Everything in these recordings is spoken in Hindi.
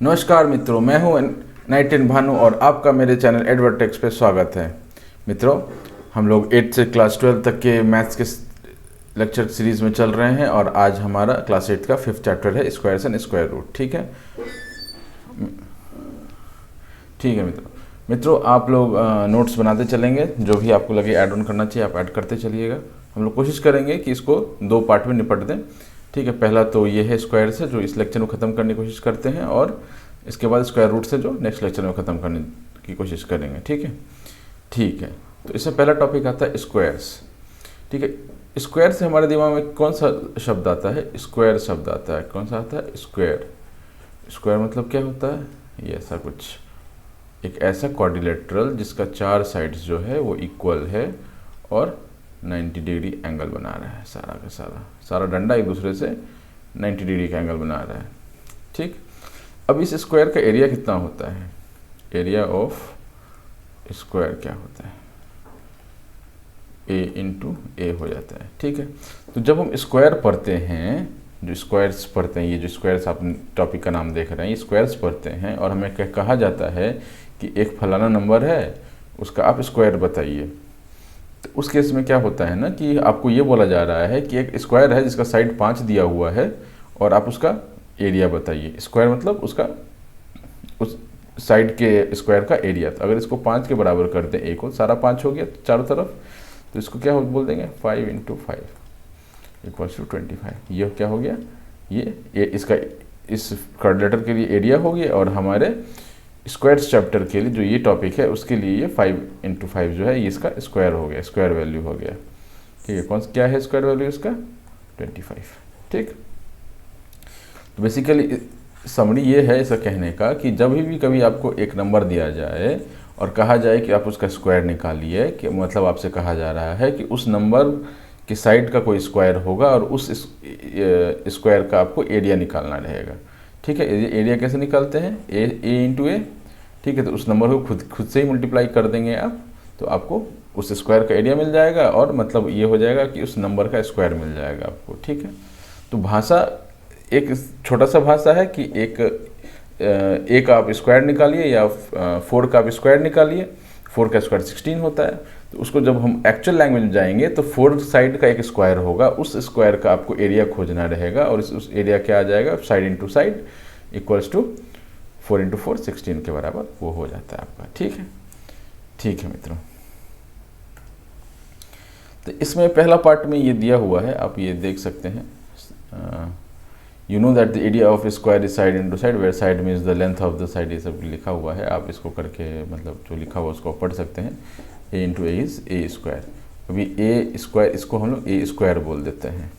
नमस्कार मित्रों, मैं हूं नाइटिन भानु और आपका मेरे चैनल एडवर्टेक्स पे स्वागत है। मित्रों, हम लोग 8 से क्लास 12 तक के मैथ्स के लेक्चर सीरीज़ में चल रहे हैं और आज हमारा क्लास 8 का 5th चैप्टर है स्क्वायर्स एंड स्क्वायर रूट। ठीक है मित्रों, आप लोग नोट्स बनाते चलेंगे, जो भी आपको लगे ऐड ऑन करना चाहिए आप ऐड करते चलिएगा। हम लोग कोशिश करेंगे कि इसको 2 पार्ट में निपट दें। ठीक है, पहला तो ये है स्क्वायर से, जो इस लेक्चर में ख़त्म करने की कोशिश करते हैं, और इसके बाद स्क्वायर रूट से, जो नेक्स्ट लेक्चर में ख़त्म करने की कोशिश करेंगे। ठीक है, तो इसमें पहला टॉपिक आता है स्क्वायर्स। ठीक है, स्क्वायर से हमारे दिमाग में कौन सा शब्द आता है? स्क्वायर शब्द आता है। कौन सा आता है? स्क्वायर। स्क्वायर मतलब क्या होता है? ये ऐसा कुछ, एक ऐसा क्वाड्रिलेटरल जिसका 4 साइड्स जो है वो इक्वल है और 90 डिग्री एंगल बना रहा है। सारा का सारा डंडा एक दूसरे से 90 डिग्री का एंगल बना रहा है। ठीक, अब इस स्क्वायर का एरिया कितना होता है? एरिया ऑफ स्क्वायर क्या होता है? ए इंटू ए हो जाता है। ठीक है, तो जब हम स्क्वायर पढ़ते हैं, जो स्क्वायर्स पढ़ते हैं, ये जो स्क्वायर्स आप टॉपिक का नाम देख रहे हैं, ये स्क्वायर्स पढ़ते हैं और हमें कहा जाता है कि एक फलाना नंबर है, उसका आप स्क्वायर बताइए। तो उस केस में क्या होता है ना कि आपको ये बोला जा रहा है कि एक स्क्वायर है जिसका साइड 5 दिया हुआ है और आप उसका एरिया बताइए। स्क्वायर मतलब उसका उस साइड के स्क्वायर का एरिया। तो अगर इसको 5 के बराबर कर दें, एक को सारा 5 हो गया चारों तरफ, तो इसको क्या बोल देंगे? 5 इंटू 5 इक्वल्स टू 25। ये क्या हो गया? ये इसका इस क्वाड्रिलेटरल के लिए एरिया हो गया, और हमारे स्क्वायर्स चैप्टर के लिए जो ये टॉपिक है उसके लिए ये 5 इंटू 5 जो है ये इसका स्क्वायर हो गया, स्क्वायर वैल्यू हो गया। ठीक है, कौन सा क्या है स्क्वायर वैल्यू इसका? 25। ठीक, तो बेसिकली समरी ये है इसका कहने का कि जब भी कभी आपको एक नंबर दिया जाए और कहा जाए कि आप उसका स्क्वायर निकालिए, कि मतलब आपसे कहा जा रहा है कि उस नंबर के साइड का कोई स्क्वायर होगा और उस स्क्वायर का आपको एरिया निकालना रहेगा। ठीक है, एरिया कैसे निकालते हैं? ए इंटू ए। ठीक है, तो उस नंबर को खुद से ही मल्टीप्लाई कर देंगे आप, तो आपको उस स्क्वायर का एरिया मिल जाएगा, और मतलब ये हो जाएगा कि उस नंबर का स्क्वायर मिल जाएगा आपको। ठीक है, तो भाषा एक छोटा सा भाषा है कि एक आप स्क्वायर निकालिए या 4 का आप स्क्वायर निकालिए। 4 का स्क्वायर 16 होता है, तो उसको जब हम एक्चुअल लैंग्वेज में जाएंगे तो 4 साइड का एक स्क्वायर होगा, उस स्क्वायर का आपको एरिया खोजना रहेगा, और उस एरिया क्या आ जाएगा? Side into side equals to 4 into 4 16 के बराबर वो हो जाता है आपका। ठीक है मित्रों, तो इसमें पहला पार्ट में ये दिया हुआ है, आप ये देख सकते हैं। You know that the area of square is side into side, where side means the length of the side, ये सब लिखा हुआ है। आप इसको करके मतलब जो लिखा हुआ उसको पढ़ सकते हैं। A into A is A square. अभी ए स्क्वायर, इसको हम लोग ए स्क्वायर बोल देते हैं।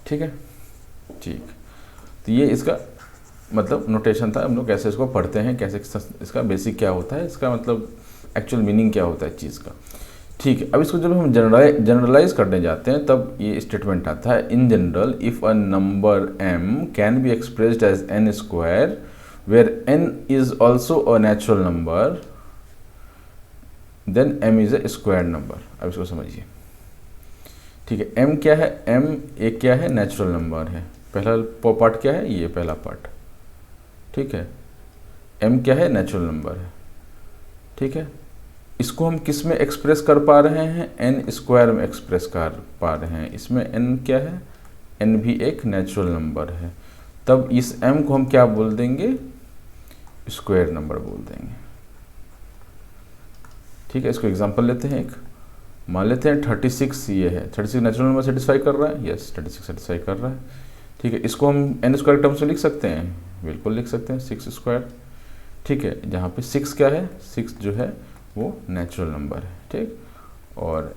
ठीक है, ठीक, तो ये इसका मतलब नोटेशन था, हम लोग कैसे इसको पढ़ते हैं, कैसे इसका बेसिक क्या होता है, इसका मतलब एक्चुअल मीनिंग क्या होता है चीज़ का। ठीक है, अब इसको जब हम जनरलाइज करने जाते हैं तब ये स्टेटमेंट आता है, in general if a number m can be expressed as n square where n is also a natural number, then m is A square number. अब इसको समझिए। ठीक है, m क्या है? m एक क्या है? नेचुरल नंबर है। पहला पार्ट क्या है? ये पहला पार्ट। ठीक है, m क्या है? नेचुरल नंबर है। ठीक है, इसको हम किस में एक्सप्रेस कर पा रहे हैं? n स्क्वायर में एक्सप्रेस कर पा रहे हैं। इसमें n क्या है? n भी एक नेचुरल नंबर है, तब इस m को हम क्या बोल देंगे? स्क्वायर नंबर बोल देंगे। ठीक है, इसको एग्जांपल लेते हैं एक। मान लेते हैं 36 ये है, 36 नेचुरल नंबर सेटिस्फाई कर रहा है। यस, 36 सेटिस्फाई कर रहा है। ठीक है, इसको हम n स्क्वायर टर्म्स में लिख सकते हैं, बिल्कुल लिख सकते हैं, 6 स्क्वायर। ठीक है, जहाँ पे 6 क्या है? 6 जो है वो नेचुरल नंबर है। ठीक, और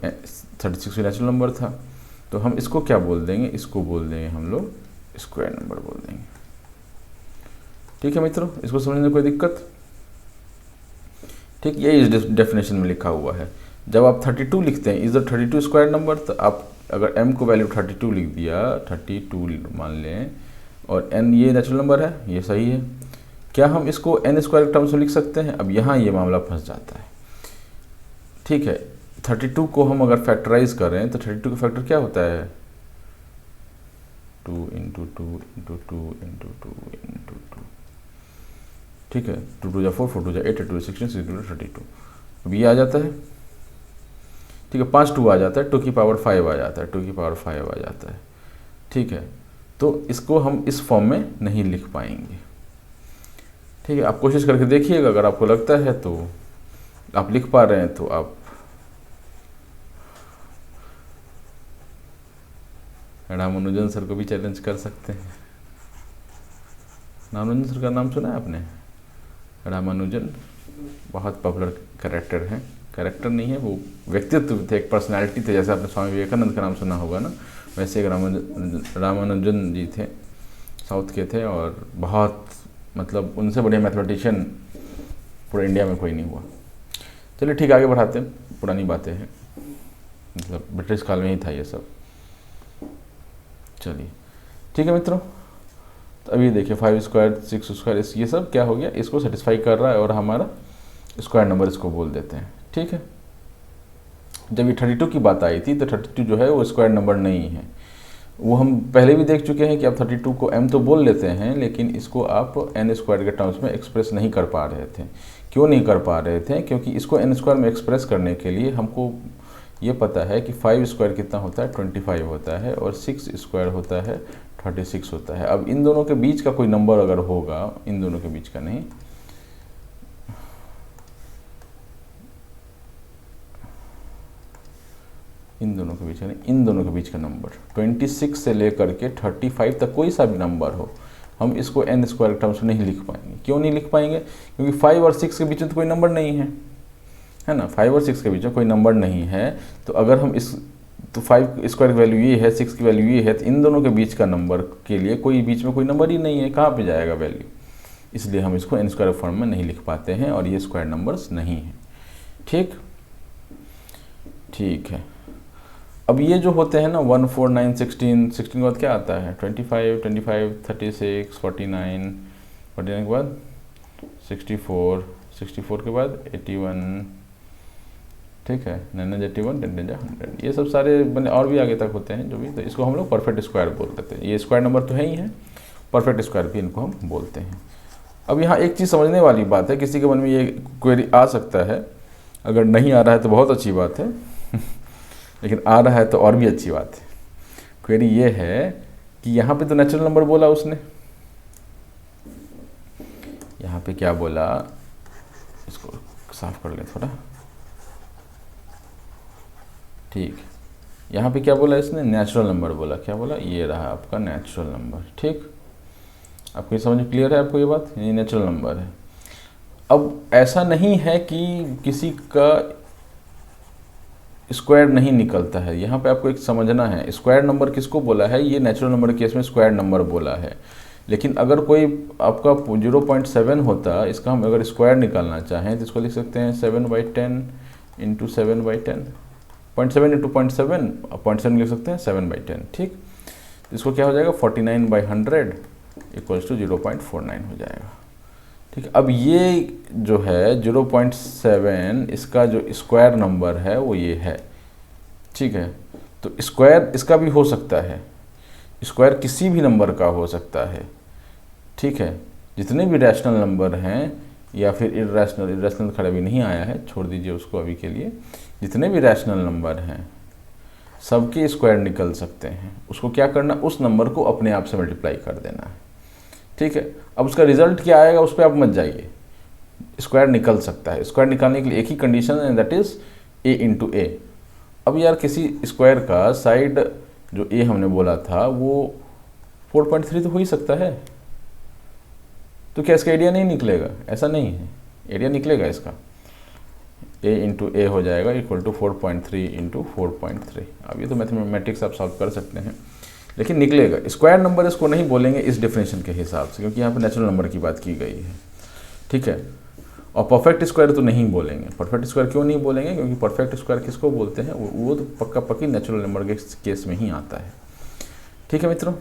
36 भी नेचुरल नंबर था, तो हम इसको क्या बोल देंगे? इसको बोल देंगे हम लोग स्क्वायर नंबर बोल देंगे। ठीक है मित्रों, इसको समझने में कोई दिक्कत? ठीक, ये इस डेफिनेशन में लिखा हुआ है। जब आप 32 लिखते हैं, इज द 32 स्क्वायर नंबर, तो आप अगर m को वैल्यू 32 लिख दिया, 32 मान लें, और n ये नेचुरल नंबर है, ये सही है, क्या हम इसको n स्क्वायर टर्म्स में लिख सकते हैं? अब यहाँ ये मामला फंस जाता है। ठीक है, 32 को हम अगर फैक्टराइज करें तो 32 का फैक्टर क्या होता है? 2 इंटू 2 इंटू 2 इंटू 2 इंटू 2। ठीक है, 2 2 जा 4, 4 2 जा 8, 8 2 जा 16, 16 2 जा 32। अब ये आ जाता है, ठीक है, 5 2 आ जाता है, 2 की पावर 5 आ जाता है, 2 की पावर 5 आ जाता है, ठीक है। तो इसको हम इस फॉर्म में नहीं लिख पाएंगे, ठीक है। आप कोशिश करके देखिएगा, अगर आपको लगता है तो आप लिख पा रहे हैं तो आप रामानुजन सर को भी चैलेंज कर सकते हैं। रामानुजन सर का नाम सुना है आपने? रामानुजन बहुत पॉपुलर कैरेक्टर हैं, कैरेक्टर नहीं है, वो व्यक्तित्व थे, एक पर्सनैलिटी थे। जैसे आपने स्वामी विवेकानंद का नाम सुना होगा ना, वैसे एक रामानुजन जी थे, साउथ के थे, और बहुत मतलब उनसे बढ़िया मैथमेटिशियन पूरे इंडिया में कोई नहीं हुआ। चलिए ठीक, आगे बढ़ाते हैं, पुरानी बातें हैं, मतलब ब्रिटिश काल में ही था ये सब। चलिए ठीक है मित्रों, तो अभी देखिए 5 स्क्वायर 6 स्क्वायर ये सब क्या हो गया, इसको सेटिस्फाई कर रहा है और हमारा स्क्वायर नंबर इसको बोल देते हैं, ठीक है। जब ये 32 की बात आई थी तो 32 जो है वो स्क्वायर नंबर नहीं है, वो हम पहले भी देख चुके हैं कि आप 32 को m तो बोल लेते हैं, लेकिन इसको आप n स्क्वायर के टर्म्स में एक्सप्रेस नहीं कर पा रहे थे। क्यों नहीं कर पा रहे थे? क्योंकि इसको n स्क्वायर में एक्सप्रेस करने के लिए हमको ये पता है कि 5 स्क्वायर कितना होता है, 25 होता है, और 6 स्क्वायर होता है 36 होता है। अब इन दोनों के बीच का कोई नंबर अगर होगा, इन दोनों के बीच का नहीं, इन दोनों के बीच का नहीं, इन दोनों के बीच का नंबर 26 से लेकर के 35 तक कोई सा भी नंबर हो, हम इसको n स्क्वायर टर्म्स में नहीं लिख पाएंगे। क्यों नहीं लिख पाएंगे? क्योंकि 5 और 6 के बीच में तो कोई नंबर नहीं है ना, 5 और 6 के बीच में कोई नंबर नहीं है। तो अगर हम इस तो 5 स्क्वायर की वैल्यू ये है, 6 की वैल्यू ये है, तो इन दोनों के बीच का नंबर के लिए कोई बीच में कोई नंबर ही नहीं है, कहाँ पे जाएगा वैल्यू? इसलिए हम इसको n स्क्वायर फॉर्म में नहीं लिख पाते हैं, और ये स्क्वायर नंबर्स नहीं हैं, ठीक ठीक है। अब ये जो होते हैं ना 1 4 9 16 16 के बाद क्या आता है? 25 25 36 49 49 के बाद 64 64 के बाद 81, ठीक है, 9 81 10 100, ये सब सारे बने और भी आगे तक होते हैं जो भी, तो इसको हम लोग परफेक्ट स्क्वायर बोल देते हैं। ये स्क्वायर नंबर तो है ही है, परफेक्ट स्क्वायर भी इनको हम बोलते हैं। अब यहाँ एक चीज़ समझने वाली बात है, किसी के मन में ये क्वेरी आ सकता है, अगर नहीं आ रहा है तो बहुत अच्छी बात है लेकिन आ रहा है तो और भी अच्छी बात है। क्वेरी ये है कि यहाँ पे तो नेचुरल नंबर बोला उसने, यहाँ पे क्या बोला, इसको साफ कर ले थोड़ा, ठीक, यहाँ पे क्या बोला इसने? नेचुरल नंबर बोला। क्या बोला? ये रहा आपका नेचुरल नंबर, ठीक। आपको ये समझ में क्लियर है आपको ये बात? ये नेचुरल नंबर है। अब ऐसा नहीं है कि किसी का स्क्वायर नहीं निकलता है, यहाँ पे आपको एक समझना है, स्क्वायर नंबर किसको बोला है? ये नेचुरल नंबर केस में स्क्वायर नंबर बोला है। लेकिन अगर कोई आपका 0.7 होता, इसका हम अगर स्क्वायर निकालना चाहें तो इसको लिख सकते हैं 7/10 इंटू 7/10, 0.7 इंटू 0.7, 0.7 लिख सकते हैं 7/10, ठीक। इसको क्या हो जाएगा? 49/100 इक्वल्स टू 0.49 हो जाएगा, ठीक है। अब ये जो है 0.7, इसका जो स्क्वायर नंबर है वो ये है, ठीक है। तो स्क्वायर इसका भी हो सकता है, स्क्वायर किसी भी नंबर का हो सकता है, ठीक है। जितने भी रैशनल नंबर हैं या फिर इरेशनल खड़ा भी नहीं आया है, छोड़ दीजिए उसको अभी के लिए, जितने भी रैशनल नंबर हैं सबके स्क्वायर निकल सकते हैं। उसको क्या करना? उस नंबर को अपने आप से मल्टीप्लाई कर देना है, ठीक है। अब उसका रिजल्ट क्या आएगा उस पर आप मत जाइए, स्क्वायर निकल सकता है। स्क्वायर निकालने के लिए एक ही कंडीशन है, दैट इज a इंटू ए। अब यार किसी स्क्वायर का साइड जो a हमने बोला था वो 4.3 तो हो ही सकता है, तो क्या इसका एरिया नहीं निकलेगा? ऐसा नहीं है, एरिया निकलेगा इसका, a इंटू ए हो जाएगा इक्वल टू 4.3 इंटू 4.3। अब ये तो मैथमेटिक्स आप सॉल्व कर सकते हैं, लेकिन निकलेगा। स्क्वायर नंबर इसको नहीं बोलेंगे इस डेफिनेशन के हिसाब से, क्योंकि यहाँ पे नेचुरल नंबर की बात की गई है, ठीक है। और परफेक्ट स्क्वायर तो नहीं बोलेंगे। परफेक्ट स्क्वायर क्यों नहीं बोलेंगे? क्योंकि परफेक्ट स्क्वायर किसको बोलते हैं? वो तो पक्का पक्की नेचुरल नंबर के केस में ही आता है, ठीक है मित्रों।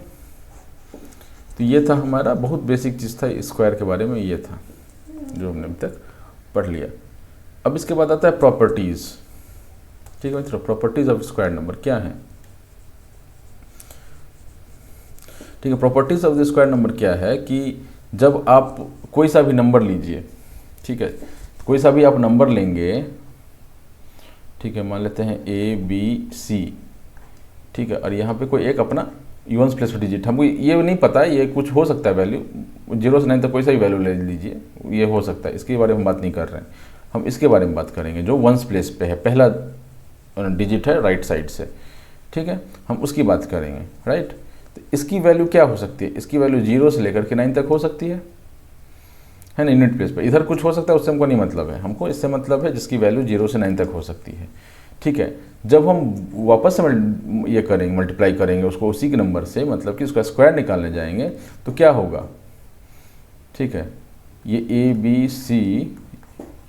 तो ये था हमारा बहुत बेसिक चीज़ था स्क्वायर के बारे में, ये था जो हमने अभी तक पढ़ लिया। अब इसके बाद आता है प्रॉपर्टीज़, ठीक है मित्रों। प्रॉपर्टीज़ ऑफ स्क्वायर नंबर क्या है? ठीक है, properties of the square number क्या है कि जब आप कोई सा भी नंबर लीजिए, ठीक है, कोई सा भी आप नंबर लेंगे, ठीक है, मान लेते हैं ABC, ठीक है, और यहाँ पे कोई एक अपना इवन्स प्लेस डिजिट, हमको ये नहीं पता है, ये कुछ हो सकता है वैल्यू 0 से 9 तक कोई सा भी वैल्यू ले लीजिए, ये हो सकता है, इसके बारे में बात नहीं कर रहे हैं हम, इसके बारे में बात करेंगे जो वंस प्लेस पे है, पहला डिजिट है राइट साइड से, ठीक है, हम उसकी बात करेंगे, राइट। तो इसकी वैल्यू क्या हो सकती है, इसकी वैल्यू 0 से लेकर के 9 तक हो सकती है ना, यूनिट प्लेस पे। इधर कुछ हो सकता है, उससे हमको नहीं मतलब है, हमको इससे मतलब है जिसकी वैल्यू 0 से 9 तक हो सकती है, ठीक है। जब हम वापस से ये करेंगे, मल्टीप्लाई करेंगे उसको उसी के नंबर से, मतलब कि उसका स्क्वायर निकालने जाएंगे, तो क्या होगा, ठीक है, ये ABC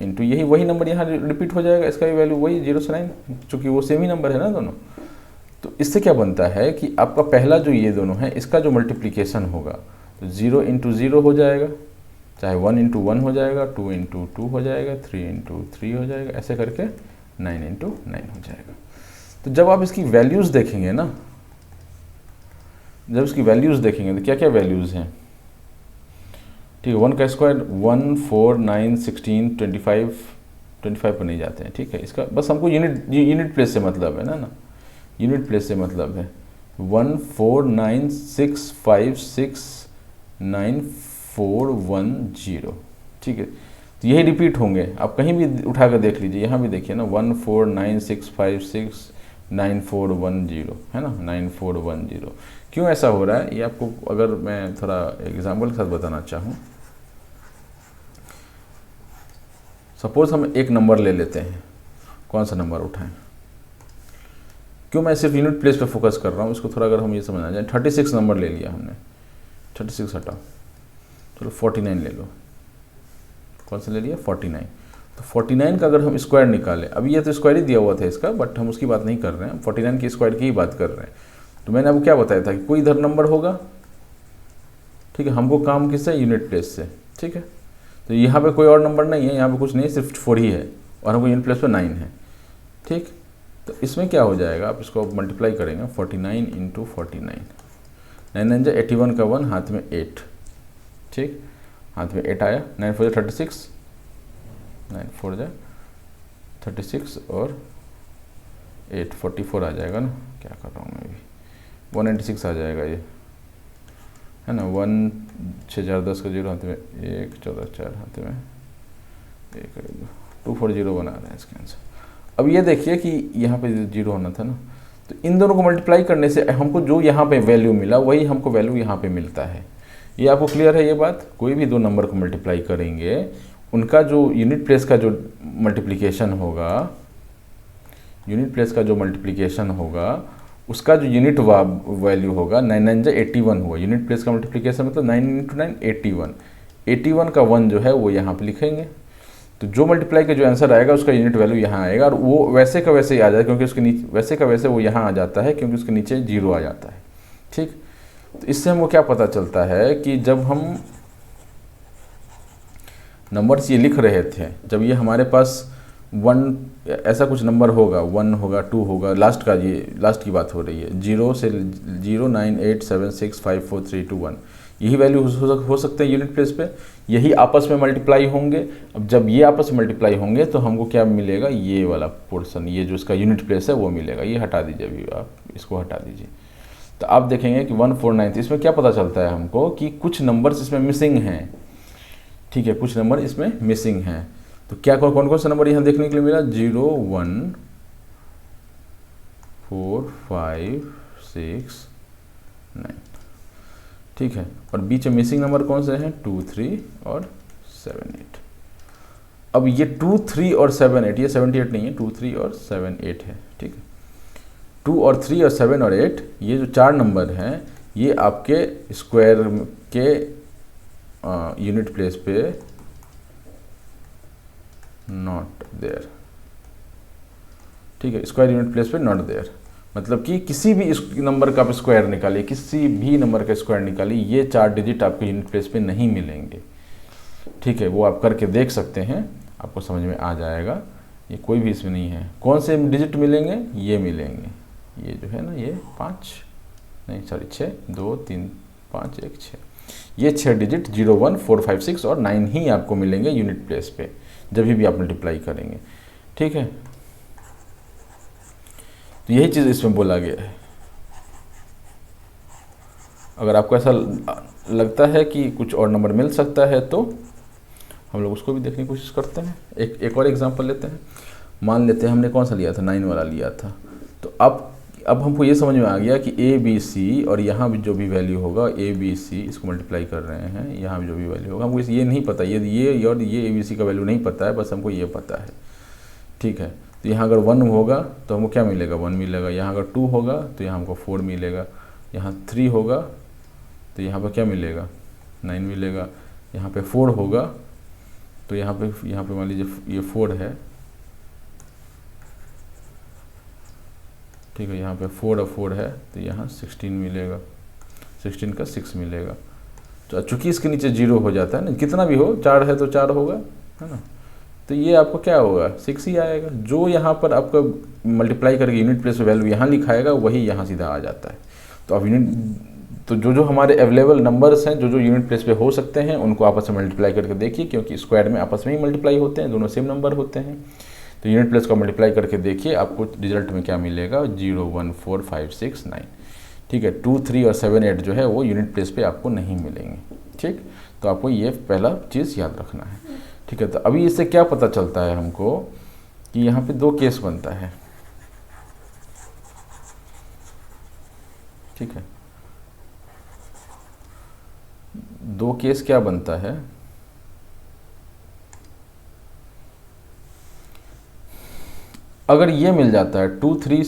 इंटू यही वही नंबर यहाँ रिपीट हो जाएगा, इसका भी वैल्यू वही 0 से 9, चूँकि वो सेम ही नंबर है ना दोनों। तो इससे क्या बनता है कि आपका पहला जो ये दोनों है, इसका जो मल्टीप्लिकेशन होगा, तो 0 इंटू 0 हो जाएगा, चाहे 1 इंटू 1 हो जाएगा, 2 इंटू 2 हो जाएगा, 3 इंटू 3 हो जाएगा, ऐसे करके 9 इंटू 9 हो जाएगा। तो जब आप इसकी वैल्यूज़ देखेंगे ना, जब इसकी वैल्यूज़ देखेंगे तो क्या क्या वैल्यूज़ हैं, ठीक है, 1 का स्क्वायर 1 4 9 16 25 पर नहीं जाते हैं, ठीक है, इसका बस हमको यूनिट प्लेस से मतलब है ना, यूनिट प्लेस से मतलब है 1 4 9 6 5 6 9 4 1 0, ठीक है। तो यही रिपीट होंगे, आप कहीं भी उठा कर देख लीजिए, यहाँ भी देखिए ना, 1 4 9 6 5 6 9 4 1 0 है ना, 9 4 1 0। क्यों ऐसा हो रहा है, ये आपको अगर मैं थोड़ा एग्जाम्पल के साथ बताना चाहूँ, सपोज हम एक नंबर ले लेते हैं, कौन सा नंबर उठाएं, क्यों मैं सिर्फ यूनिट प्लेस पे फोकस कर रहा हूँ, इसको थोड़ा अगर हम ये समझना जाए, 36 नंबर ले लिया हमने, 36 हटाओ, चलो 49 ले लो, कौन सा ले लिया 49। तो 49 का अगर हम स्क्वायर निकालें, अभी ये तो स्क्वायर ही दिया हुआ था इसका, बट हम उसकी बात नहीं कर रहे हैं, 49 की स्क्वायर की ही बात कर रहे हैं। तो मैंने आपको क्या बताया था कि कोई इधर नंबर होगा, ठीक है, हमको काम किससे, यूनिट प्लेस से, ठीक है। तो यहाँ पे कोई और नंबर नहीं है, यहाँ पे कुछ नहीं है, सिर्फ 4 ही है, और हमको यूनिट प्लेस पे 9 है, ठीक। तो इसमें क्या हो जाएगा, आप इसको मल्टीप्लाई करेंगे, 49 इंटू 49, 9 9 जा 81 का 1, हाथ में 8, ठीक, हाथ में 8 आया, 9 4 जा 36, 9 4 जा 36 और 8 44 आ जाएगा ना, क्या कर रहा हूँ मैं भी, 196 आ जाएगा ये, है ना, 1 6 4 10 का 0 हाथ में 1 14 4 हाथ में 1 240 बना रहे हैं इसके आंसर। अब ये देखिए कि यहाँ पे 0 होना था ना, तो इन दोनों को मल्टीप्लाई करने से हमको जो यहाँ पे वैल्यू मिला वही हमको वैल्यू यहाँ पे मिलता है। ये आपको क्लियर है ये बात, कोई भी दो नंबर को मल्टीप्लाई करेंगे, उनका जो यूनिट प्लेस का जो मल्टीप्लिकेशन होगा, यूनिट प्लेस का जो मल्टीप्लिकेशन होगा, उसका जो यूनिट वैल्यू होगा, 9 9 जा 81 हुआ, यूनिट प्लेस का मल्टीप्लिकेशन मतलब 9 इंटू 9 81, 81 का 1 जो है वो यहाँ पे लिखेंगे, तो जो मल्टीप्लाई का जो आंसर आएगा उसका यूनिट वैल्यू यहाँ आएगा, और वो वैसे का वैसे ही आ जाएगा, क्योंकि उसके नीचे वैसे का वैसे वो यहाँ आ जाता है, क्योंकि उसके नीचे 0 आ जाता है, ठीक। तो इससे हमको क्या पता चलता है कि जब हम नंबर्स ये लिख रहे थे, जब ये हमारे पास 1 ऐसा कुछ नंबर होगा, 1 होगा 2 होगा, लास्ट का ये लास्ट की बात हो रही है, 0 से 0 9 8 7 6 5 4 3 2 1, यही वैल्यू हो सकते हैं यूनिट प्लेस पे, यही आपस में मल्टीप्लाई होंगे। अब जब ये आपस में मल्टीप्लाई होंगे तो हमको क्या मिलेगा, ये वाला पोर्शन, ये जो इसका यूनिट प्लेस है वो मिलेगा, ये हटा दीजिए, अभी आप इसको हटा दीजिए। तो आप देखेंगे कि 149, इसमें क्या पता चलता है हमको कि कुछ नंबर्स इसमें मिसिंग हैं, ठीक है, कुछ नंबर इसमें मिसिंग हैं। तो क्या कौन कौन सा नंबर यहाँ देखने के लिए मिला, 0 1 4 5 6 9, ठीक है, और बीच में मिसिंग नंबर कौन से हैं, 2 3 और 7 8। अब ये 2 3 और 7 8, ये 78 नहीं है, 2 3 और 7 8 है, ठीक है। 2 और 3 और 7 और 8, ये जो 4 नंबर हैं, ये आपके स्क्वायर के यूनिट प्लेस पे नॉट देयर, ठीक है, स्क्वायर यूनिट प्लेस पे नॉट देयर, मतलब कि किसी भी नंबर का आप स्क्वायर निकालिए, किसी भी नंबर का स्क्वायर निकालिए, ये 4 डिजिट आपको यूनिट प्लेस पे नहीं मिलेंगे, ठीक है। वो आप करके देख सकते हैं, आपको समझ में आ जाएगा, ये कोई भी इसमें नहीं है। कौन से डिजिट मिलेंगे, ये मिलेंगे, ये जो है ना, ये 5 नहीं सॉरी 6 2 3 5 1 6, ये 6 डिजिट 0, 1, 4, 5, 6 और 9 ही आपको मिलेंगे यूनिट प्लेस पे जब भी आप मल्टीप्लाई करेंगे, ठीक है। तो यही चीज़ इसमें बोला गया है। अगर आपको ऐसा लगता है कि कुछ और नंबर मिल सकता है तो हम लोग उसको भी देखने की कोशिश करते हैं। एक और एग्जांपल लेते हैं। मान लेते हैं हमने कौन सा लिया था, 9 वाला लिया था। तो अब हमको ये समझ में आ गया कि ए बी सी और यहाँ भी जो भी वैल्यू होगा ए बी सी, इसको मल्टीप्लाई कर रहे हैं, यहाँ भी जो भी वैल्यू होगा हमको ये नहीं पता, ये और ये ए बी सी का वैल्यू नहीं पता है, बस हमको ये पता है, ठीक है। तो यहाँ अगर 1 होगा तो हमको क्या मिलेगा, 1 मिलेगा। यहाँ अगर 2 होगा तो यहाँ हमको 4 मिलेगा। यहाँ 3 होगा तो यहाँ पर क्या मिलेगा, 9 मिलेगा। यहाँ पे 4 होगा तो यहाँ पे मान लीजिए ये 4 है, ठीक है। यहाँ पे 4 और 4 है तो यहाँ 16 मिलेगा, 16 का 6 मिलेगा। तो चूँकि इसके नीचे 0 हो जाता है ना, कितना भी हो, 4 है तो 4 होगा, है ना। तो ये आपको क्या होगा, 6 ही आएगा। जो यहाँ पर आपका मल्टीप्लाई करके यूनिट प्लेस वैल्यू यहाँ लिखाएगा वही यहाँ सीधा आ जाता है। तो अब तो जो हमारे अवेलेबल नंबर्स हैं, जो यूनिट प्लेस पे हो सकते हैं, उनको आपस में मल्टीप्लाई करके देखिए, क्योंकि स्क्वायर में आपस में ही मल्टीप्लाई होते हैं, दोनों सेम नंबर होते हैं। तो यूनिट प्लेस को मल्टीप्लाई करके देखिए, आपको रिजल्ट में क्या मिलेगा, 0, 1, 4, 5, 6, 9, ठीक है। 2, 3 और 7, 8 जो है वो यूनिट प्लेस पे आपको नहीं मिलेंगे, ठीक। तो आपको ये पहला चीज़ याद रखना है, ठीक है। तो अभी इससे क्या पता चलता है हमको कि यहाँ पे 2 केस बनता है, ठीक है। 2 केस क्या बनता है, अगर ये मिल जाता है 2, 3,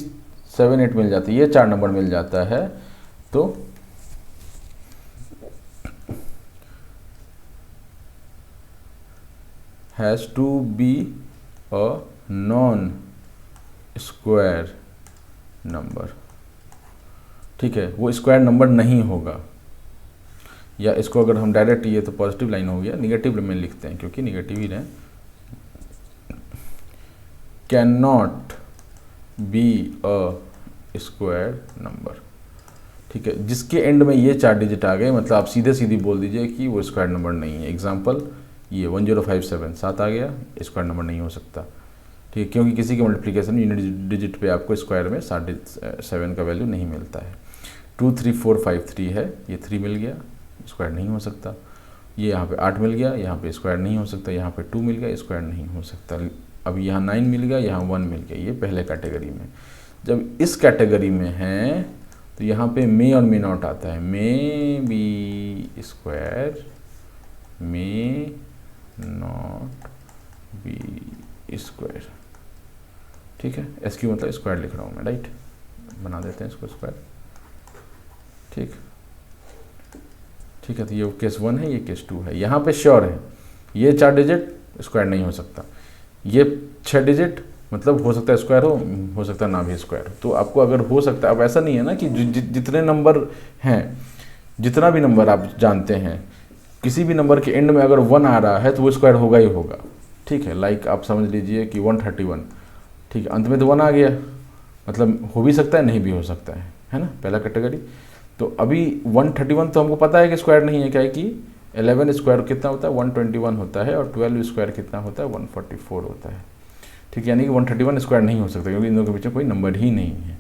7, 8 मिल जाती है, ये 4 नंबर मिल जाता है, तो has to be a non square number, ठीक है। वो स्क्वायर नंबर नहीं होगा। या इसको अगर हम डायरेक्ट, ये तो पॉजिटिव लाइन हो गया, निगेटिव में लिखते हैं क्योंकि निगेटिव ही रहे, can not be a square number, ठीक है। जिसके एंड में ये 4 डिजिट आ गए, मतलब आप सीधे सीधी बोल दीजिए कि वो स्क्वायर नंबर नहीं है। एग्जांपल ये 1057 7 आ गया, स्क्वायर नंबर नहीं हो सकता, ठीक है, क्योंकि किसी के मल्टीप्लिकेशन में यूनिट डिजिट पे आपको स्क्वायर में 7 का वैल्यू नहीं मिलता है। 2, 3, 4, 5, 3 है, ये 3 मिल गया, स्क्वायर नहीं हो सकता। ये यहाँ पे 8 मिल गया, यहाँ पे स्क्वायर नहीं हो सकता। यहाँ पे 2 मिल गया, स्क्वायर नहीं हो सकता। अब यहाँ 9 मिल गया, यहाँ 1 मिल गया, ये पहले कैटेगरी में। जब इस कैटेगरी में है तो यहाँ पे मे और मे नॉट आता है, may be square, may not be square, ठीक है। एस क्यू मतलब स्क्वायर लिख रहा हूँ मैं, राइट, बना देते हैं इसको स्क्वायर, ठीक, ठीक है। तो ये केस 1 है, ये केस 2 है। यहाँ पे श्योर है ये 4 डिजिट स्क्वायर नहीं हो सकता, ये 6 डिजिट मतलब हो सकता है स्क्वायर हो सकता है ना भी स्क्वायर हो। तो आपको अगर हो सकता है, अब ऐसा नहीं है ना कि जितने नंबर हैं, जितना भी नंबर आप जानते हैं, किसी भी नंबर के एंड में अगर 1 आ रहा है तो वो स्क्वायर होगा ही होगा, ठीक है। लाइक आप समझ लीजिए कि 131, ठीक है, अंत में तो 1 आ गया, मतलब हो भी सकता है नहीं भी हो सकता है ना, पहला कैटेगरी। तो अभी 131 तो हमको पता है कि स्क्वायर नहीं है, क्या है कि 11 स्क्वायर कितना होता है, 121 होता है, और 12 स्क्वायर कितना होता है, 144 होता है, ठीक है। यानी कि 131 स्क्वायर नहीं हो सकता क्योंकि इन दोनों के पीछे कोई नंबर ही नहीं है।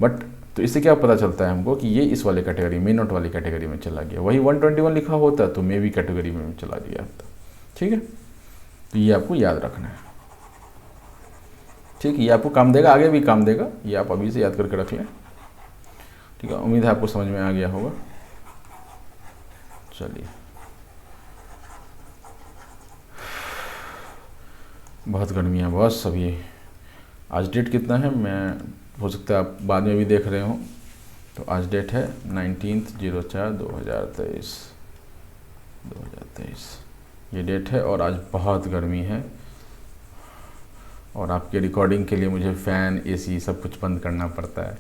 बट तो इससे क्या पता चलता है हमको कि ये इस वाले कैटेगरी, मे नॉट वाली कैटेगरी में चला गया। वही 121 लिखा होता तो मे भी कैटेगरी में चला गया था, ठीक है। तो ये आपको याद रखना है, ठीक है। ये आपको काम देगा, आगे भी काम देगा, ये आप अभी से याद करके रख लें, ठीक है। उम्मीद है आपको समझ में आ गया होगा। चलिए, बहुत गर्मी है बॉस अभी। आज डेट कितना है, मैं हो सकता है आप बाद में भी देख रहे हो, तो आज डेट है 19/04/2023 ये डेट है। और आज बहुत गर्मी है, और आपके रिकॉर्डिंग के लिए मुझे फ़ैन, एसी सब कुछ बंद करना पड़ता है,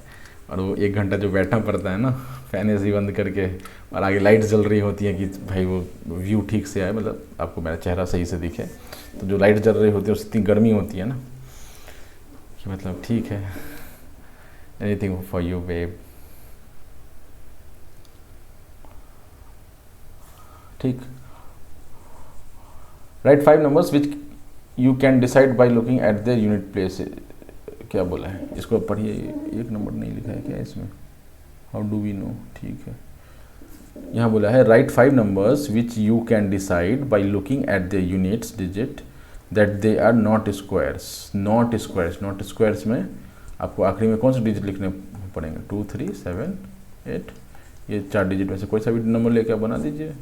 और वो 1 घंटा जो बैठना पड़ता है ना फ़ैन एसी बंद करके, और आगे लाइट जल रही होती है कि भाई वो व्यू ठीक से आए, मतलब आपको मेरा चेहरा सही से दिखे। तो जो लाइट जल रही होती है उससे इतनी गर्मी होती है ना कि मतलब ठीक है, एनीथिंग फॉर यू बेब। ठीक। Right 5 numbers which you can decide by looking at there unit place. क्या बोला है, इसको पढ़िए। एक नंबर नहीं लिखा है क्या इसमें, हाउ डू वी नो। ठीक है, यहाँ बोला है right 5 numbers which you can decide by looking at their units digit that they are not squares. Not squares, not squares में आपको आखिरी में कौन से डिजिट लिखने पड़ेंगे, 2 3 7 8, ये 4 डिजिट में से कोई सा भी नंबर लेके आप बना दीजिए।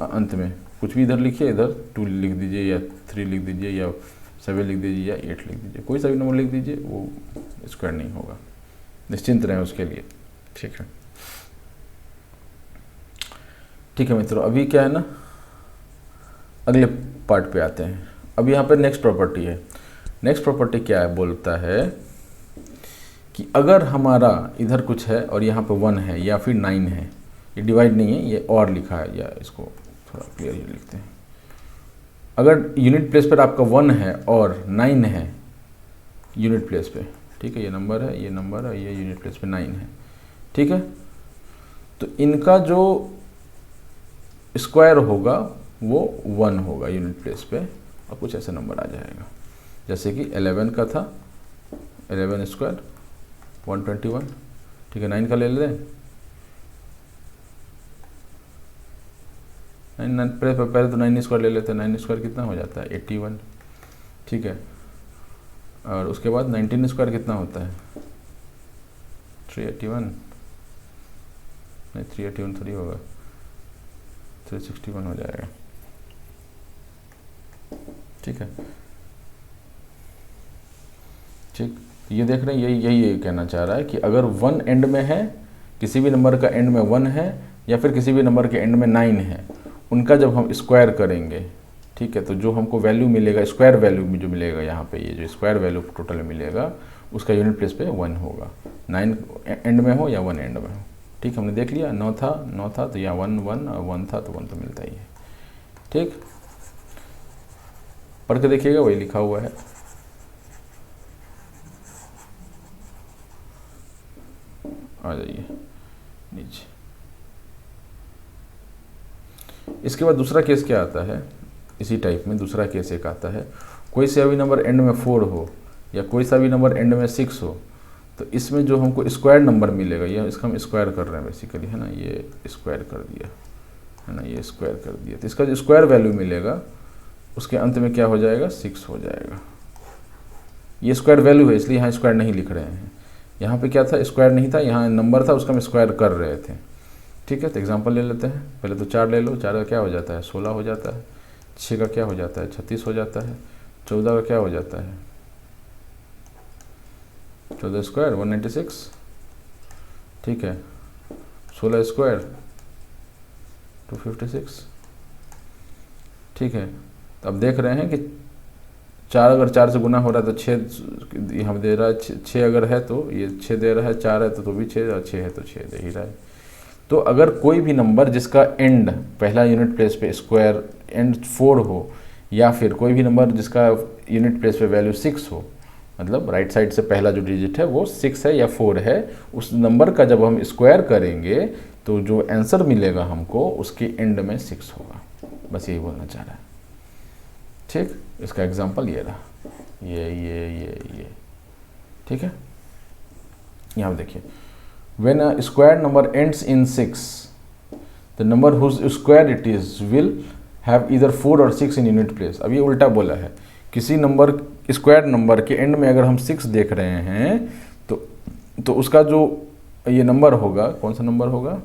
अंत में कुछ भी इधर लिखिए, इधर 2 लिख दीजिए या 3 लिख दीजिए या 7 लिख दीजिए या 8 लिख दीजिए, कोई सा भी नंबर लिख दीजिए, वो स्क्वायर नहीं होगा, निश्चिंत रहें उसके लिए। ठीक है, ठीक है मित्रों, अभी क्या है ना, अगले पार्ट पे आते हैं। अब यहाँ पे नेक्स्ट प्रॉपर्टी है। नेक्स्ट प्रॉपर्टी क्या है, बोलता है कि अगर हमारा इधर कुछ है और यहाँ पे 1 है या फिर 9 है, ये डिवाइड नहीं है, ये और लिखा है, या इसको थोड़ा क्लियर ही लिखते हैं। अगर यूनिट प्लेस पर आपका 1 है और 9 है यूनिट प्लेस पे, ठीक है, ये नंबर है, ये नंबर है, ये यूनिट प्लेस पे 9 है, ठीक है, तो इनका जो स्क्वायर होगा वो 1 होगा यूनिट प्लेस पे, और कुछ ऐसा नंबर आ जाएगा, जैसे कि 11 का था, 11 स्क्वायर 121, ठीक है। 9 का ले लें, 9 पहले तो 9 स्क्वायर ले लेते हैं। 9 स्क्वायर कितना हो जाता है, 81, ठीक है। और उसके बाद 19 स्क्वायर कितना होता है, 381, नहीं 381 थोड़ी होगा, 361 हो जाएगा, ठीक है। ठीक, ये देख रहे हैं, यही कहना चाह रहा है कि अगर 1 एंड में है, किसी भी नंबर का एंड में 1 है या फिर किसी भी नंबर के एंड में 9 है, उनका जब हम स्क्वायर करेंगे, ठीक है, तो जो हमको वैल्यू मिलेगा, स्क्वायर वैल्यू में जो मिलेगा यहाँ पे, ये जो स्क्वायर वैल्यू टोटल मिलेगा, उसका यूनिट प्लेस पे 1 होगा, 9 एंड में हो या 1 एंड में हो। ठीक, हमने देख लिया, 9 था तो यहाँ 1 1 और 1 था तो 1 तो मिलता ही है। ठीक, पढ़ के देखिएगा, वही लिखा हुआ है। आ जाइए नीचे। इसके बाद दूसरा केस क्या आता है, इसी टाइप में दूसरा केस एक आता है, कोई सा भी नंबर एंड में 4 हो या कोई सा भी नंबर एंड में 6 हो, तो इसमें जो हमको स्क्वायर नंबर मिलेगा, ये इसका हम स्क्वायर कर रहे हैं बेसिकली, है ना, ये स्क्वायर कर दिया, है ना, ये स्क्वायर कर दिया, तो इसका जो स्क्वायर वैल्यू मिलेगा उसके अंत में क्या हो जाएगा, 6 हो जाएगा। ये स्क्वायर वैल्यू है, इसलिए यहाँ स्क्वायर नहीं लिख रहे हैं। यहाँ पे क्या था, स्क्वायर नहीं था, यहाँ नंबर था, उसका हम स्क्वायर कर रहे थे। ठीक है, तो एग्जांपल ले लेते हैं। पहले तो 4 ले लो, 4 का क्या हो जाता है, 16 हो जाता है। 6 का क्या हो जाता है, 36 हो जाता है। 14 का क्या हो जाता है, 14 स्क्वायर 196, ठीक है। 16 स्क्वायर 256, ठीक है। तो अब देख रहे हैं कि 4 अगर 4 से गुना हो रहा है तो 6 यहाँ दे रहा है, 6 अगर है तो ये 6 दे रहा है, 4 है तो भी 6, और 6 है तो 6 दे ही रहा है। तो अगर कोई भी नंबर जिसका एंड पहला यूनिट प्लेस पे स्क्वायर एंड 4 हो, या फिर कोई भी नंबर जिसका यूनिट प्लेस पे वैल्यू 6 हो, मतलब राइट साइड से पहला जो डिजिट है वो 6 है या 4 है, उस नंबर का जब हम स्क्वायर करेंगे तो जो आंसर मिलेगा हमको उसके एंड में 6 होगा। बस यही बोलना चाह रहा है। ठीक, इसका एग्जांपल ये रहा, ये, ठीक है। यहाँ देखिए, when a square number ends in 6, the number whose square it is will have either 4 और 6 in unit place। अब ये उल्टा बोला है, किसी नंबर स्क्वायर नंबर के एंड में अगर हम 6 देख रहे हैं तो उसका जो ये नंबर होगा, कौन सा नंबर होगा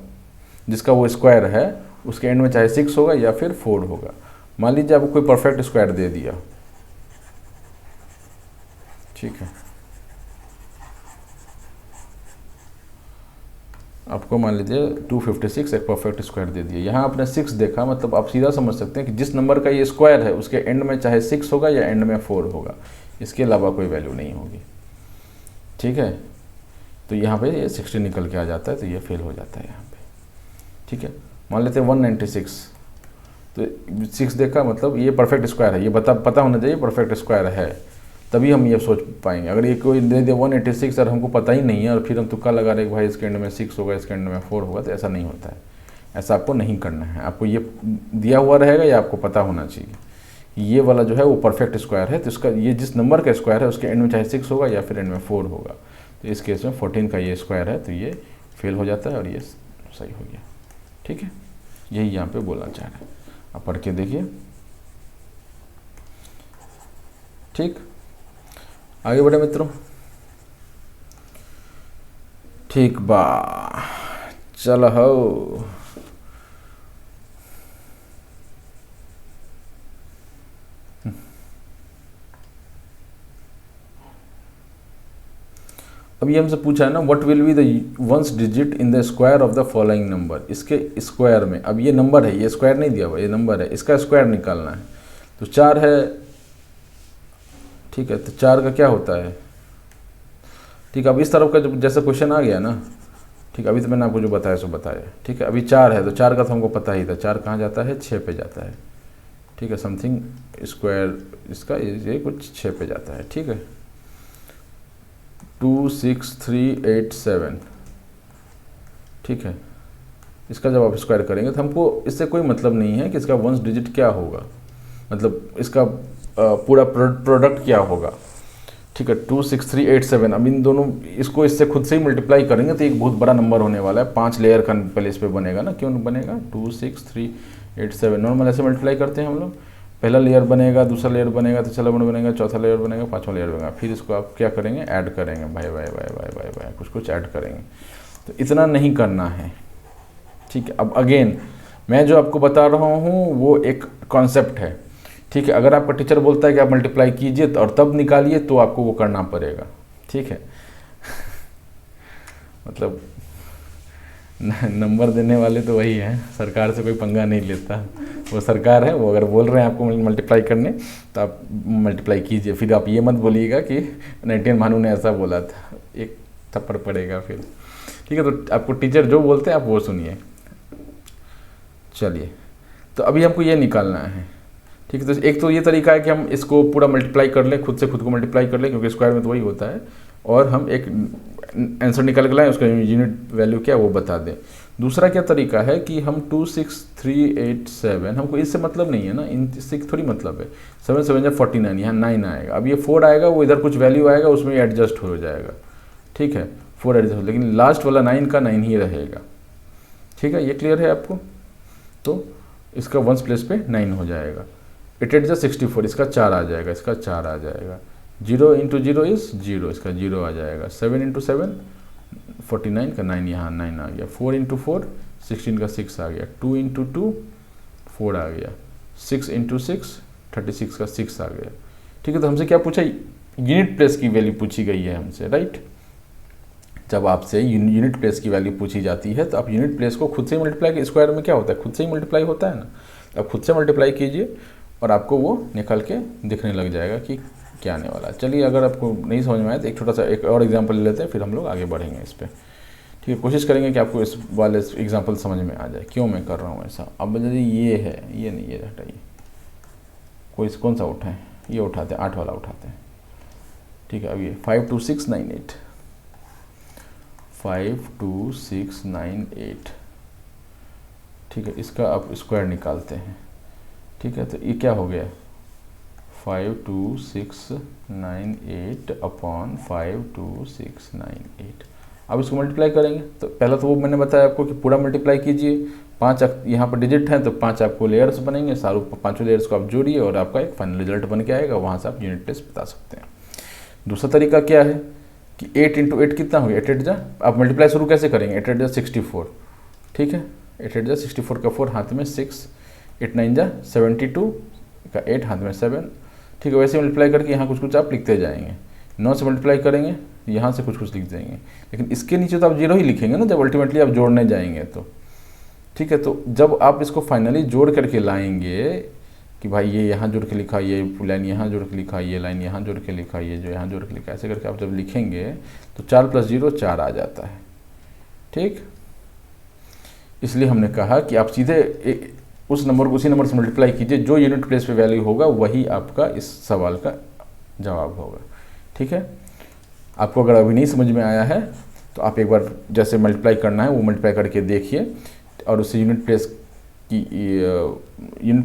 जिसका वो स्क्वायर है, उसके एंड में चाहे 6 होगा या फिर 4 होगा। मान लीजिए आपको कोई परफेक्ट स्क्वायर दे दिया, ठीक है, आपको मान लीजिए 256 एक परफेक्ट स्क्वायर दे दिया, यहाँ आपने 6 देखा, मतलब आप सीधा समझ सकते हैं कि जिस नंबर का ये स्क्वायर है उसके एंड में चाहे 6 होगा या एंड में 4 होगा, इसके अलावा कोई वैल्यू नहीं होगी। ठीक है, तो यहाँ पे ये 60 निकल के आ जाता है, तो ये फेल हो जाता है यहाँ पे। ठीक है, मान लेते हैं 196, तो 6 देखा, मतलब ये परफेक्ट स्क्वायर है, ये पता होना चाहिए परफेक्ट स्क्वायर है, तभी हम ये सोच पाएंगे। अगर ये कोई दे दे 186 और हमको पता ही नहीं है और फिर हम तुक्का लगा रहे कि भाई इसके एंड में 6 होगा, इसके एंड में 4 होगा, तो ऐसा नहीं होता है। ऐसा आपको नहीं करना है। आपको ये दिया हुआ रहेगा, या आपको पता होना चाहिए ये वाला जो है वो परफेक्ट स्क्वायर है, तो इसका ये जिस नंबर का स्क्वायर है उसके एंड में चाहे 6 होगा या फिर एंड में 4 होगा। तो इस केस में 14 का ये स्क्वायर है तो ये फेल हो जाता है और ये सही हो गया। ठीक है, यही यहाँ पे बोलना चाह रहे हैं। आप पढ़ के देखिए। ठीक, आगे बढ़े मित्रों। ठीक बा, चलो हो। अब ये हमसे पूछा है ना, what will be the ones digit in the square of the following number. इसके स्क्वायर में, अब ये नंबर है, ये स्क्वायर नहीं दिया हुआ, ये नंबर है, इसका स्क्वायर निकालना है। तो 4 है, ठीक है, तो 4 का क्या होता है। ठीक है, अब इस तरफ का जब जैसा क्वेश्चन आ गया ना, ठीक है, अभी तो मैंने आपको जो बताया सो बताया। ठीक है, अभी 4 है तो 4 का तो हमको पता ही था, 4 कहाँ जाता है, 6 पे जाता है। ठीक है, समथिंग स्क्वायर इसका ये कुछ 6 पे जाता है। ठीक है, 2 6 3 8 7। ठीक है, इसका जब आप स्क्वायर करेंगे तो हमको इससे कोई मतलब नहीं है कि इसका वंस डिजिट क्या होगा, मतलब इसका पूरा प्रोडक्ट क्या होगा। ठीक है, 2 6 3 8 7, अब इन दोनों इसको इससे खुद से ही मल्टीप्लाई करेंगे तो एक बहुत बड़ा नंबर होने वाला है। 5 लेयर का पहले इस पर बनेगा ना, क्यों बनेगा, 2 6 3 8 7 नॉर्मल ऐसे मल्टीप्लाई करते हैं हम लोग। पहला लेयर बनेगा, दूसरा लेयर बनेगा, तीसरा बनेगा, चौथा लेयर बनेगा, पांचवा लेयर बनेगा, फिर इसको आप क्या करेंगे, ऐड करेंगे, भाई भाई भाई भाई भाई भाई कुछ कुछ ऐड करेंगे। तो इतना नहीं करना है। ठीक है, अब अगेन मैं जो आपको बता रहा हूँ वो एक कॉन्सेप्ट है। ठीक है, अगर आपका टीचर बोलता है कि आप मल्टीप्लाई कीजिए और तब निकालिए तो आपको वो करना पड़ेगा। ठीक है मतलब नंबर देने वाले तो वही हैं, सरकार से कोई पंगा नहीं लेता, वो सरकार है। वो अगर बोल रहे हैं आपको मल्टीप्लाई करने तो आप मल्टीप्लाई कीजिए। फिर आप ये मत बोलिएगा कि 19 भानु ने ऐसा बोला था, एक थप्पड़ पड़ेगा फिर। ठीक है, तो आपको टीचर जो बोलते हैं आप वो सुनिए। चलिए, तो अभी हमको ये निकालना है। ठीक है, तो एक तो ये तरीका है कि हम इसको पूरा मल्टीप्लाई कर लें, खुद से खुद को मल्टीप्लाई कर लें, क्योंकि स्क्वायर में तो वही होता है, और हम एक आंसर निकाल के लाएँ, उसका यूनिट वैल्यू क्या वो बता दें। दूसरा क्या तरीका है कि हम 2 6 3 8 7, हमको इससे मतलब नहीं है ना, इससे थोड़ी मतलब है। 7 7 49, यहाँ 9 आएगा। अब ये 4 आएगा, वो इधर कुछ वैल्यू आएगा उसमें एडजस्ट हो जाएगा। ठीक है, 4 एडजस्ट, लेकिन लास्ट वाला 9 का 9 ही रहेगा। ठीक है, ये क्लियर है आपको। तो इसका वंस प्लेस पे 9 हो जाएगा। 8 8 64, इसका 4 आ जाएगा, इसका 4 आ जाएगा। 0 × 0 इज 0, इसका 0 आ जाएगा। 7 × 7 49 का 9, यहाँ 9 आ गया। 4 × 4 16 का 6 आ गया। 2 × 2 4 आ गया। 6 × 6 36 का 6 आ गया। ठीक है, तो हमसे क्या पूछा, यूनिट प्लेस की वैल्यू पूछी गई है हमसे, राइट। जब आपसे यूनिट प्लेस की वैल्यू पूछी जाती है तो आप यूनिट प्लेस को खुद से मल्टीप्लाई, स्क्वायर में क्या होता है, खुद से ही मल्टीप्लाई होता है ना। आप खुद से मल्टीप्लाई कीजिए और आपको वो निकल के दिखने लग जाएगा कि क्या आने वाला है। चलिए, अगर आपको नहीं समझ में आए तो एक छोटा सा एक और एग्जांपल ले लेते हैं, फिर हम लोग आगे बढ़ेंगे इस पर। ठीक है, कोशिश करेंगे कि आपको इस वाले एग्जांपल समझ में आ जाए, क्यों मैं कर रहा हूँ ऐसा। अब यदि ये है, ये नहीं, ये हटाइए, कोई कौन सा उठाएं, ये उठाते हैं, 8 वाला उठाते हैं। ठीक है, अब ये 5 2 6 9 8, 5 2 6 9 8। ठीक है, इसका आप स्क्वायर निकालते हैं। ठीक है, तो ये क्या हो गया, 5 2 6 9 8 अपॉन 5 2 6 9 8। अब इसको मल्टीप्लाई करेंगे तो पहला तो वो मैंने बताया आपको कि पूरा मल्टीप्लाई कीजिए। 5 यहाँ पर डिजिट हैं तो 5 आपको लेयर्स बनेंगे, सारों 5 लेयर्स को आप जोड़िए और आपका एक फाइनल रिजल्ट बन के आएगा। वहाँ से आप यूनिट प्लेस बता सकते हैं। दूसरा तरीका क्या है कि 8 × 8 कितना हो गया, 8 8 जा, आप मल्टीप्लाई शुरू कैसे करेंगे, 8 8 जा 64। ठीक है, 8 8 जा 64 का 4 हाथ में 6, 8 9 जा 72 का 8 हाथ में 7। ठीक है, वैसे मल्टीप्लाई करके यहाँ कुछ कुछ आप लिखते जाएंगे। 9 से मल्टीप्लाई करेंगे, यहाँ से कुछ कुछ लिख देंगे, लेकिन इसके नीचे तो आप 0 ही लिखेंगे ना जब अल्टीमेटली आप जोड़ने जाएंगे तो। ठीक है, तो जब आप इसको फाइनली जोड़ करके लाएंगे कि भाई ये यहाँ जोड़ के लिखा, ये लाइन यहाँ जोड़ के लिखा, ये लाइन यहाँ जोड़ के लिखा, ये जो यहाँ जोड़ के लिखा, ऐसे करके आप जब लिखेंगे तो 4 + 0 4 आ जाता है। ठीक, इसलिए हमने कहा कि आप सीधे उस नंबर को उसी नंबर से मल्टीप्लाई कीजिए, जो यूनिट प्लेस पे वैल्यू होगा वही आपका इस सवाल का जवाब होगा। ठीक है, आपको अगर अभी नहीं समझ में आया है तो आप एक बार जैसे मल्टीप्लाई करना है वो मल्टीप्लाई करके देखिए। और उससे यूनिट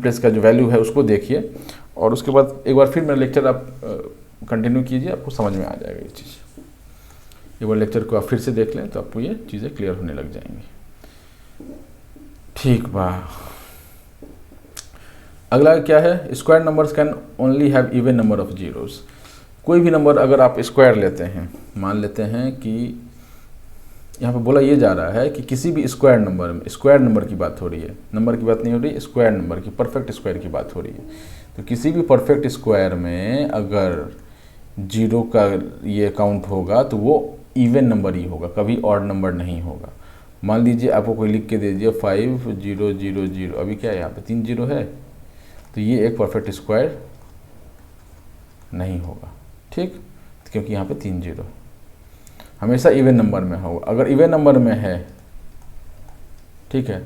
प्लेस का जो वैल्यू है उसको देखिए, और उसके बाद एक बार फिर मेरा लेक्चर आप कंटिन्यू कीजिए, आपको समझ में आ जाएगा ये चीज़। एक बार लेक्चर को आप फिर से देख लें तो आपको ये चीज़ें क्लियर होने लग जाएंगी। ठीक बा, अगला क्या है, square numbers can only have even number of zeros. कोई भी नंबर अगर आप स्क्वायर लेते हैं, मान लेते हैं कि यहाँ पे बोला ये जा रहा है कि किसी भी स्क्वायर नंबर में, स्क्वायर नंबर की बात हो रही है, नंबर की बात नहीं हो रही, स्क्वायर नंबर की, परफेक्ट स्क्वायर की बात हो रही है। तो किसी भी परफेक्ट स्क्वायर में अगर जीरो का ये काउंट होगा तो वो इवन नंबर ही होगा, कभी ऑड नंबर नहीं होगा। मान लीजिए आपको कोई लिख के दे दिया 5000, अभी क्या है यहाँ पे 3 जीरो है, तो ये एक परफेक्ट स्क्वायर नहीं होगा, ठीक, क्योंकि यहाँ पे 3 जीरो हमेशा इवन नंबर में होगा। अगर इवन नंबर में है, ठीक है,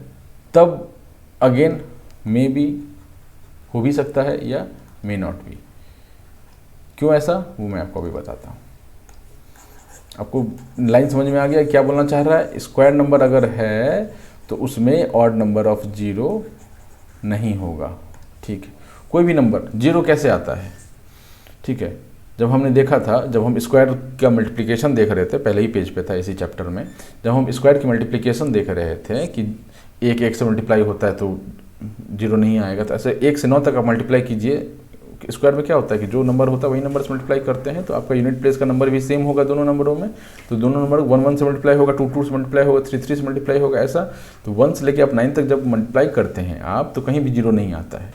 तब अगेन मे बी हो भी सकता है या मे नॉट बी। क्यों ऐसा, वो मैं आपको अभी बताता हूँ। आपको लाइन समझ में आ गया क्या बोलना चाह रहा है? स्क्वायर नंबर अगर है तो उसमें ऑड नंबर ऑफ जीरो नहीं होगा, ठीक है। कोई भी नंबर जीरो कैसे आता है, ठीक है, जब हमने देखा था, जब हम स्क्वायर का मल्टीप्लिकेशन देख रहे थे, पहले ही पेज पे था इसी चैप्टर में, जब हम स्क्वायर की मल्टीप्लिकेशन देख रहे थे कि एक से मल्टीप्लाई होता है तो जीरो नहीं आएगा, तो ऐसे 1 से 9 तक आप मल्टीप्लाई कीजिए। स्क्वायर में क्या होता है कि जो नंबर होता है वही नंबर से मल्टीप्लाई करते हैं, तो आपका यूनिट प्लेस का नंबर भी सेम होगा दोनों नंबरों में। तो दोनों नंबर 1 से मल्टीप्लाई होगा, 2 से मल्टीप्लाई होगा, 3 से मल्टीप्लाई होगा, ऐसा। तो 1 से लेके आप 9 तक जब मल्टीप्लाई करते हैं आप, तो कहीं भी जीरो नहीं आता है।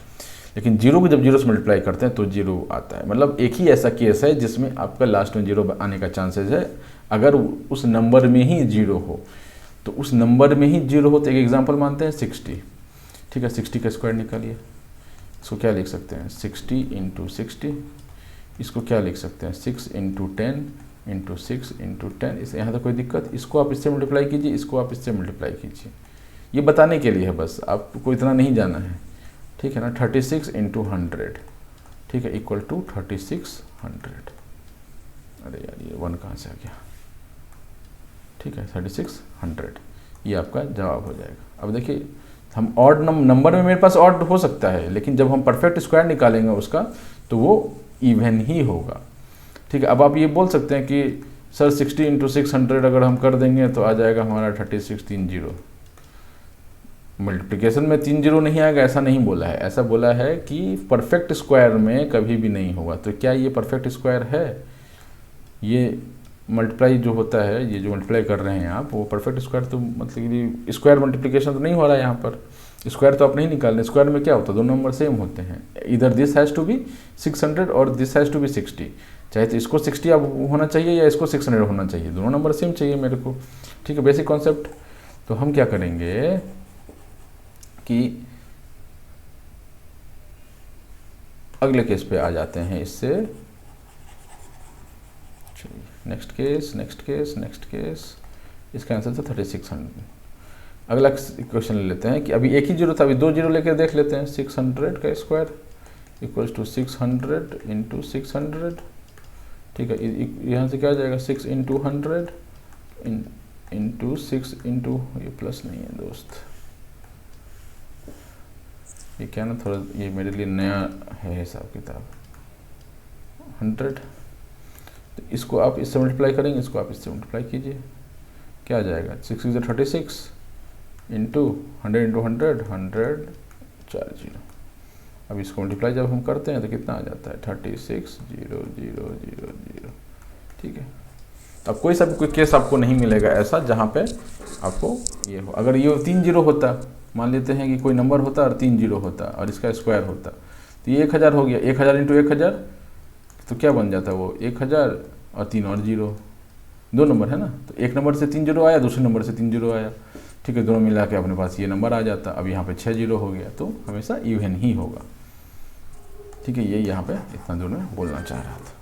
लेकिन जीरो को जब जीरो से मल्टीप्लाई करते हैं तो जीरो आता है। मतलब एक ही ऐसा केस है जिसमें आपका लास्ट में जीरो आने का चांसेस है, अगर उस नंबर में ही जीरो हो। तो उस नंबर में ही जीरो हो, तो एक एग्जांपल मानते हैं 60, ठीक है। 60 का स्क्वायर निकालिए, इसको क्या लिख सकते हैं 60 × 60, इसको क्या लिख सकते हैं 6 × 10 × 6 × 10। इस यहाँ तक कोई दिक्कत? इसको आप इससे मल्टीप्लाई कीजिए, इसको आप इससे मल्टीप्लाई कीजिए। ये बताने के लिए है बस, आपको इतना नहीं जाना है, ठीक है ना। 36 × 100, ठीक है, इक्वल टू 3600। अरे यार ये 1 कहाँ से आ गया, ठीक है, 3600, ये आपका जवाब हो जाएगा। अब देखिए, हम ऑड नंबर में मेरे पास ऑड हो सकता है, लेकिन जब हम परफेक्ट स्क्वायर निकालेंगे उसका तो वो इवन ही होगा, ठीक है। अब आप ये बोल सकते हैं कि सर 60 × 600 अगर हम कर देंगे तो आ जाएगा हमारा 36, 3 जीरो। मल्टीप्लिकेशन में 3 जीरो नहीं आएगा, ऐसा नहीं बोला है। ऐसा बोला है कि परफेक्ट स्क्वायर में कभी भी नहीं होगा। तो क्या ये परफेक्ट स्क्वायर है? ये मल्टीप्लाई जो होता है, ये जो मल्टीप्लाई कर रहे हैं आप, वो परफेक्ट स्क्वायर तो मतलब कि स्क्वायर मल्टीप्लिकेशन तो नहीं हो रहा है यहाँ पर। स्क्वायर तो आप नहीं निकाल रहे। स्क्वायर में क्या होता है, दोनों नंबर सेम होते हैं। इधर दिस हैज़ टू बी 600 और दिस हैज़ टू बी 60। चाहे तो इसको 60 अब होना चाहिए या इसको 600 होना चाहिए, दोनों नंबर सेम चाहिए मेरे को, ठीक है। Basic concept. तो हम क्या करेंगे कि अगले केस पे आ जाते हैं इससे। नेक्स्ट केस, इसका आंसर था 3600। अगला क्वेश्चन ले लेते हैं कि अभी एक ही जीरो था, अभी 2 जीरो लेकर देख लेते हैं। 600 का स्क्वायर इक्वल्स टू 600 × 600, ठीक है। यहाँ से क्या आ जाएगा 6 × 100 × 6 × ये प्लस नहीं है दोस्त, ये क्या ना, थोड़ा ये मेरे लिए नया है हिसाब किताब। 100, तो इसको आप इससे मल्टीप्लाई करेंगे, इसको आप इससे मल्टीप्लाई कीजिए, क्या आ जाएगा 6 × 36 इंटू 100 × 100, 100 4 जीरो। अब इसको मल्टीप्लाई जब हम करते हैं तो कितना आ जाता है 36,000,000, ठीक है। अब कोई सा भी कोई केस आपको नहीं मिलेगा ऐसा जहाँ पे आपको ये हो। अगर ये 3 जीरो होता, मान लेते हैं कि कोई नंबर होता और 3 जीरो होता और इसका स्क्वायर होता, तो ये 1000 हो गया। 1000 × 1000 तो क्या बन जाता है वो 1000 और 3 और जीरो, 2 नंबर है ना। तो एक नंबर से 3 जीरो आया, दूसरे नंबर से 3 जीरो आया, ठीक है। दोनों मिला के अपने पास ये नंबर आ जाता। अब यहाँ पे 6 जीरो हो गया, तो हमेशा इवन ही होगा, ठीक है। ये यहाँ पे इतना दूर में बोलना चाह रहा था।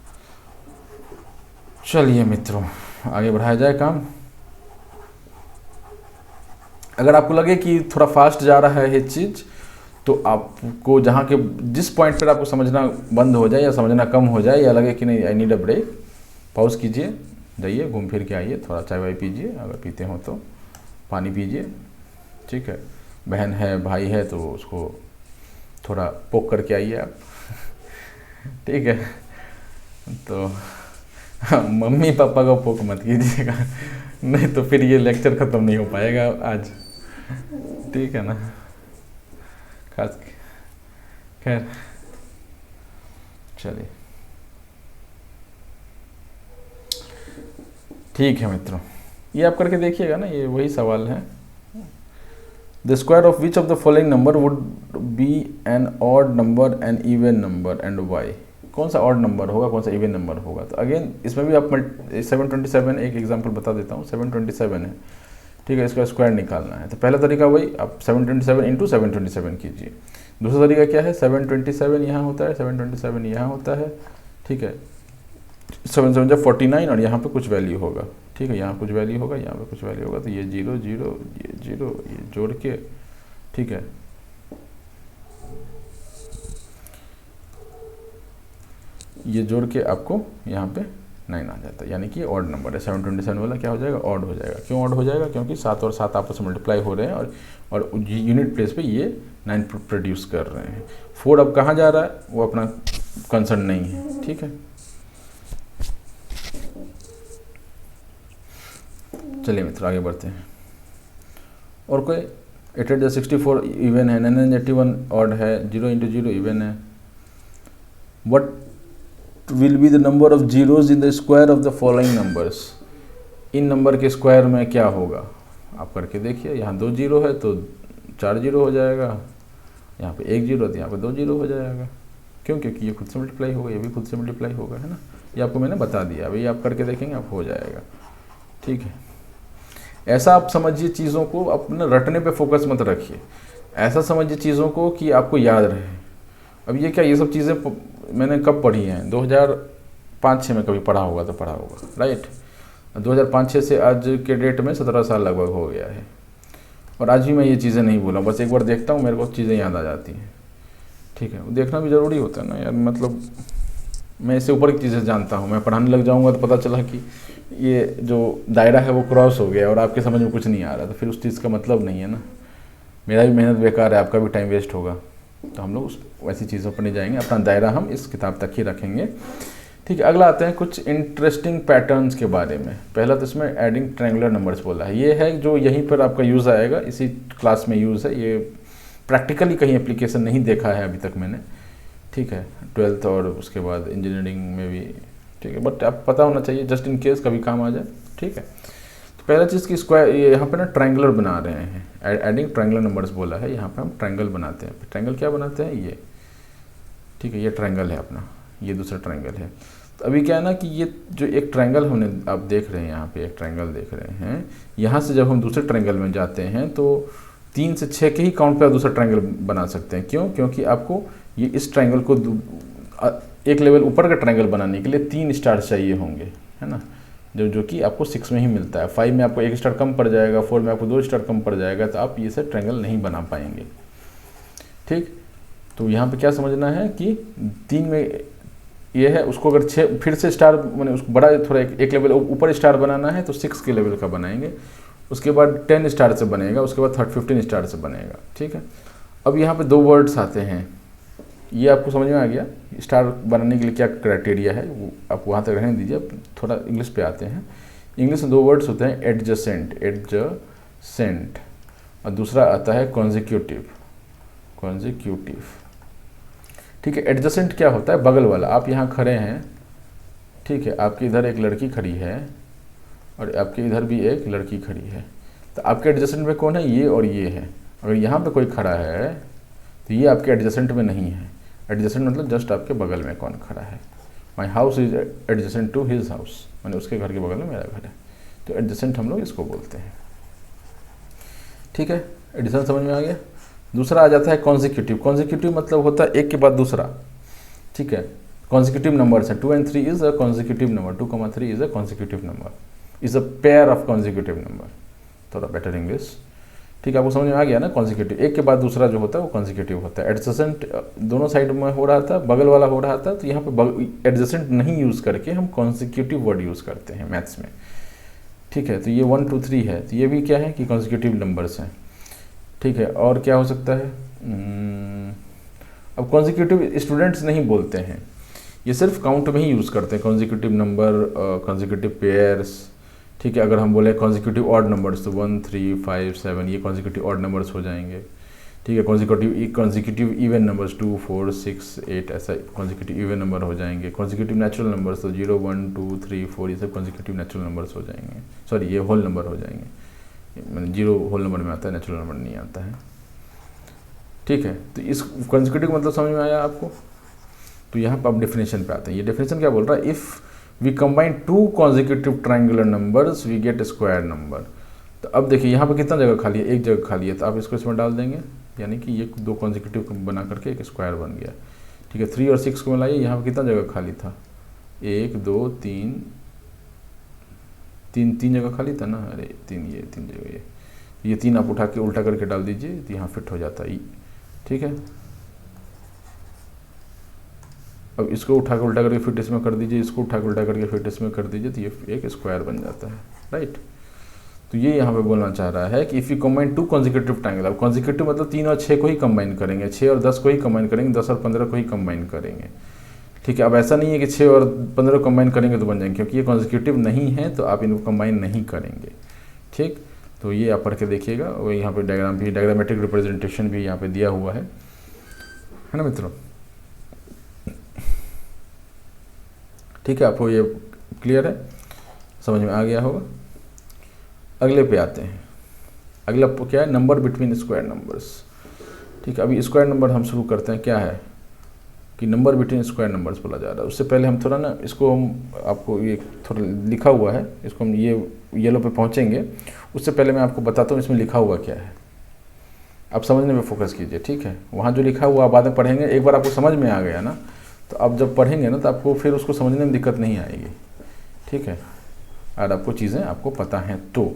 चलिए मित्रों, आगे बढ़ाया जाए काम। अगर आपको लगे कि थोड़ा फास्ट जा रहा है ये चीज़, तो आपको जहाँ के जिस पॉइंट पर आपको समझना बंद हो जाए या समझना कम हो जाए या लगे कि नहीं I need a break, pause कीजिए, जाइए घूम फिर के आइए, थोड़ा चाय वाय पीजिए, अगर पीते हो तो पानी पीजिए, ठीक है, बहन है भाई है तो उसको थोड़ा पोक करके आइए आप। ठीक है, तो मम्मी पापा को पोक मत कीजिएगा, नहीं तो फिर ये लेक्चर ख़त्म नहीं हो पाएगा आज। ठीक है ना, खास खैर चलिए ठीक है मित्रों, ये आप करके देखिएगा ना, ये वही सवाल है। The square of which of the following number would be an odd number an even number and why. कौन सा ऑड नंबर होगा, कौन सा इवन नंबर होगा। तो अगेन इसमें भी आप 727 एक एग्जांपल बता देता हूँ। 727 है, ठीक है, इसका स्क्वायर निकालना है। तो पहला तरीका वही, आप 727 इंटू 727 कीजिए। दूसरा तरीका क्या है, 727 यहाँ होता है, 727 यहाँ होता है, ठीक है, 7 7 जब 49 और यहाँ पे कुछ वैल्यू होगा, ठीक है, यहाँ कुछ वैल्यू होगा, यहाँ पे कुछ वैल्यू होगा, तो ये 0 0 ये 0 ये जोड़ के, ठीक है, ये जोड़ के आपको यहाँ पे 9 आ जाता है, यानी कि ऑड नंबर है। 727 वाला क्या हो जाएगा, ऑड हो जाएगा। क्यों ऑड हो जाएगा, क्योंकि 7 और 7 आपस में मल्टीप्लाई हो रहे हैं और यूनिट प्लेस पे ये 9 प्रोड्यूस कर रहे हैं। 4 अब कहाँ जा रहा है वो अपना कंसर्न नहीं है, ठीक है। चलिए मित्रों आगे बढ़ते हैं। और कोई 8 64 इवन है, 981 ऑड है, 0 इंटू 0 इवन है। What will be the number of zeros in the square of the following numbers. In number के स्क्वायर में क्या होगा, आप करके देखिए। यहाँ 2 जीरो है तो 4 जीरो हो जाएगा, यहाँ पे 1 जीरो है तो यहाँ पे 2 जीरो हो जाएगा। क्यों, क्योंकि ये खुद से मल्टीप्लाई होगा, ये भी खुद से मल्टीप्लाई होगा, है ना। ये आपको मैंने बता दिया, अभी आप करके देखेंगे आप हो जाएगा, ठीक है। ऐसा आप समझिए चीज़ों को, अपने रटने पे फोकस मत रखिए, ऐसा समझिए चीज़ों को कि आपको याद रहे। अब ये क्या, ये सब चीज़ें मैंने कब पढ़ी हैं, 2005-06 में कभी पढ़ा होगा तो पढ़ा होगा, राइट। 2005-06 से आज के डेट में 17 साल लगभग हो गया है, और आज भी मैं ये चीज़ें नहीं भूला। बस एक बार देखता हूँ, मेरे को चीज़ें याद आ जाती हैं, ठीक है। देखना भी ज़रूरी होता है ना यार, मतलब मैं इससे ऊपर की चीज़ें जानता हूँ। मैं पढ़ाने लग जाऊँगा तो पता चला कि ये जो दायरा है वो क्रॉस हो गया और आपके समझ में कुछ नहीं आ रहा, तो फिर उस चीज़ का मतलब नहीं है ना। मेरा भी मेहनत बेकार है, आपका भी टाइम वेस्ट होगा। तो हम लोग उस वैसी चीज़ों पर नहीं जाएंगे, अपना दायरा हम इस किताब तक ही रखेंगे, ठीक है। अगला आते हैं कुछ इंटरेस्टिंग पैटर्न्स के बारे में। पहला तो इसमें एडिंग ट्रायंगुलर नंबर्स बोला है, ये है जो यहीं पर आपका यूज़ आएगा, इसी क्लास में यूज़ है। ये प्रैक्टिकली कहीं एप्लीकेशन नहीं देखा है अभी तक मैंने, ठीक है, 12th और उसके बाद इंजीनियरिंग में भी, ठीक है, बट आप पता होना चाहिए जस्ट इन केस कभी काम आ जाए, ठीक है। तो पहला चीज़ की स्क्वायर, ये यहाँ पे ना ट्रायंगुलर बना रहे हैं, एडिंग ट्रायंगुलर नंबर्स बोला है, यहाँ पे हम ट्रायंगल बनाते हैं। ट्रायंगल क्या बनाते हैं, ये, ठीक है, ये ट्रायंगल है अपना, ये दूसरा ट्रायंगल है। तो अभी क्या है ना कि ये जो एक ट्रायंगल हमने आप देख रहे हैं, यहाँ पे एक ट्रायंगल देख रहे हैं, यहाँ से जब हम दूसरे ट्रायंगल में जाते हैं तो 3 से 6 के ही काउंट पे आप दूसरा ट्रायंगल बना सकते हैं। क्यों, क्योंकि आपको ये इस ट्रायंगल को एक लेवल ऊपर का ट्रायंगल बनाने के लिए 3 स्टार चाहिए होंगे, है ना, जो कि आपको 6 में ही मिलता है। 5 में आपको 1 स्टार कम पड़ जाएगा, 4 में आपको 2 स्टार कम पड़ जाएगा, तो आप ये से ट्रायंगल नहीं बना पाएंगे, ठीक। तो यहाँ पे क्या समझना है कि 3 में ये है, उसको अगर 6 फिर से स्टार मैंने उसको बड़ा थोड़ा एक लेवल ऊपर स्टार बनाना है तो 6 के लेवल का बनाएंगे, उसके बाद 10 स्टार से बनेगा, उसके बाद 15 स्टार से बनेगा, ठीक है। अब यहाँ पे 2 वर्ड्स आते हैं, ये आपको समझ में आ गया स्टार बनाने के लिए क्या क्राइटेरिया है, वो आप वहाँ तक रहने दीजिए। अब थोड़ा इंग्लिश पे आते हैं। इंग्लिश में 2 वर्ड्स होते हैं, एडजेसेंट, और दूसरा आता है कॉन्जिक्यूटिव, ठीक है। एडजेसेंट क्या होता है, बगल वाला। आप यहाँ खड़े हैं, ठीक है, आपके इधर एक लड़की खड़ी है और आपके इधर भी एक लड़की खड़ी है, तो आपके एडजेसेंट में कौन है, ये और ये है। अगर यहाँ पे कोई खड़ा है तो ये आपके एडजेसेंट में नहीं है। एडजेसेंट मतलब जस्ट आपके बगल में कौन खड़ा है। My house is adjacent to his house, मैंने उसके घर के बगल में मेरा घर है, तो एडजेसेंट हम लोग इसको बोलते हैं, ठीक है। एडिशन समझ में आ गया। दूसरा आ जाता है कॉन्जिक्यूटिव। कॉन्जिक्यूटिव मतलब होता है एक के बाद दूसरा, ठीक है। कॉन्जिक्यूटिव नंबर्स है 2 and 3 is a consecutive number, 2, 3 is a consecutive number, is a pair of consecutive number. थोड़ा बेटर इंग्लिश, ठीक है, आपको समझ में आ गया ना। कॉन्जिक्यूटिव एक के बाद दूसरा जो होता है वो कॉन्जिक्यूटिव होता है। एडजेसेंट दोनों साइड में हो रहा था, बगल वाला हो रहा था, तो यहाँ पे एडजेसेंट नहीं यूज़ करके हम कॉन्जिक्यूटिव वर्ड यूज़ करते हैं मैथ्स में, ठीक है। तो ये 1, 2, 3 है, तो ये भी क्या है कि कॉन्जिक्यूटिव नंबर्स हैं। ठीक है, और क्या हो सकता है? अब कॉन्जिक्यूटिव स्टूडेंट्स नहीं बोलते हैं, ये सिर्फ काउंट में ही यूज़ करते हैं, कॉन्जिक्यूटिव नंबर, कॉन्जिक्यूटिव पेयर्स। ठीक है, अगर हम बोले कॉन्जिक्यूटिव ऑड नंबर्स तो 1 3 5 7 ये कॉन्जिक्यूटिव ऑड नंबर्स हो जाएंगे। ठीक है, कॉन्जिक्यूटिव इवन नंबर्स 2 4 6 8 ऐसा कॉन्जिक्यूटिव इवन नंबर हो जाएंगे। कॉन्जिक्यूटिव नेचुरल नंबर्स तो 0 1 2 3 4 ये सब कॉन्जिक्यूटिव नेचुरल नंबर्स हो जाएंगे, सॉरी ये होल नंबर हो जाएंगे, मैंने 0 होल नंबर में आता है, नेचुरल नंबर नहीं आता है। ठीक है, तो इस कॉन्जिक्यूटिव मतलब समझ में आया आपको? तो यहाँ पर आप डेफिनेशन पे आते हैं। ये डेफिनेशन क्या बोल रहा है? If we combine 2 consecutive triangular numbers we get square number. तो अब देखिए यहाँ पर कितना जगह खाली है? एक जगह खाली है, तो आप इसको इसमें डाल देंगे, यानी कि ये 2 कॉन्जिक्यूटिव बना करके एक स्क्वायर बन गया। ठीक है, 3 और 6 को मिलाइए, यहाँ पर कितना जगह खाली था? 1 2 3 तीन जगह खाली था ना, अरे 3 जगह, ये 3 आप उठा के उल्टा करके डाल दीजिए तो यहाँ फिट हो जाता है। ठीक है, अब इसको उठा के उल्टा करके फिट इसमें कर दीजिए, इसको उठा के उल्टा करके फिट इसमें कर दीजिए, तो ये एक स्क्वायर बन जाता है, राइट। तो ये यहाँ पे बोलना चाह रहा है कि if you combine 2 consecutive triangle, अब कॉन्जिक्यूटिव मतलब 3 और 6 को ही कंबाइन करेंगे, 6 और 10 को ही कंबाइन करेंगे, 10 और 15 को ही कंबाइन करेंगे। ठीक है, अब ऐसा नहीं है कि 6 और 15 कंबाइन करेंगे तो बन जाएंगे, क्योंकि ये कॉन्जिक्यूटिव नहीं है तो आप इनको कंबाइन नहीं करेंगे। ठीक, तो ये आप पढ़ के देखिएगा, और यहाँ पे डायग्राम भी, डायग्रामेटिक रिप्रेजेंटेशन भी यहाँ पे दिया हुआ है ना मित्रों? ठीक है, आपको ये क्लियर है, समझ में आ गया होगा। अगले पे आते हैं। अगला क्या है? Number between square numbers. ठीक है, अभी स्क्वायर नंबर हम शुरू करते हैं। क्या है कि नंबर बिटवीन स्क्वायर नंबर्स बोला जा रहा है। उससे पहले हम थोड़ा ना इसको, हम आपको ये थोड़ा लिखा हुआ है, इसको हम ये येलो पे पहुँचेंगे, उससे पहले मैं आपको बताता हूँ इसमें लिखा हुआ क्या है। आप समझने में फोकस कीजिए। ठीक है, वहाँ जो लिखा हुआ आप बाद में पढ़ेंगे, एक बार आपको समझ में आ गया ना, तो आप जब पढ़ेंगे ना तो आपको फिर उसको समझने में दिक्कत नहीं आएगी। ठीक है, और आपको चीज़ें आपको पता हैं तो।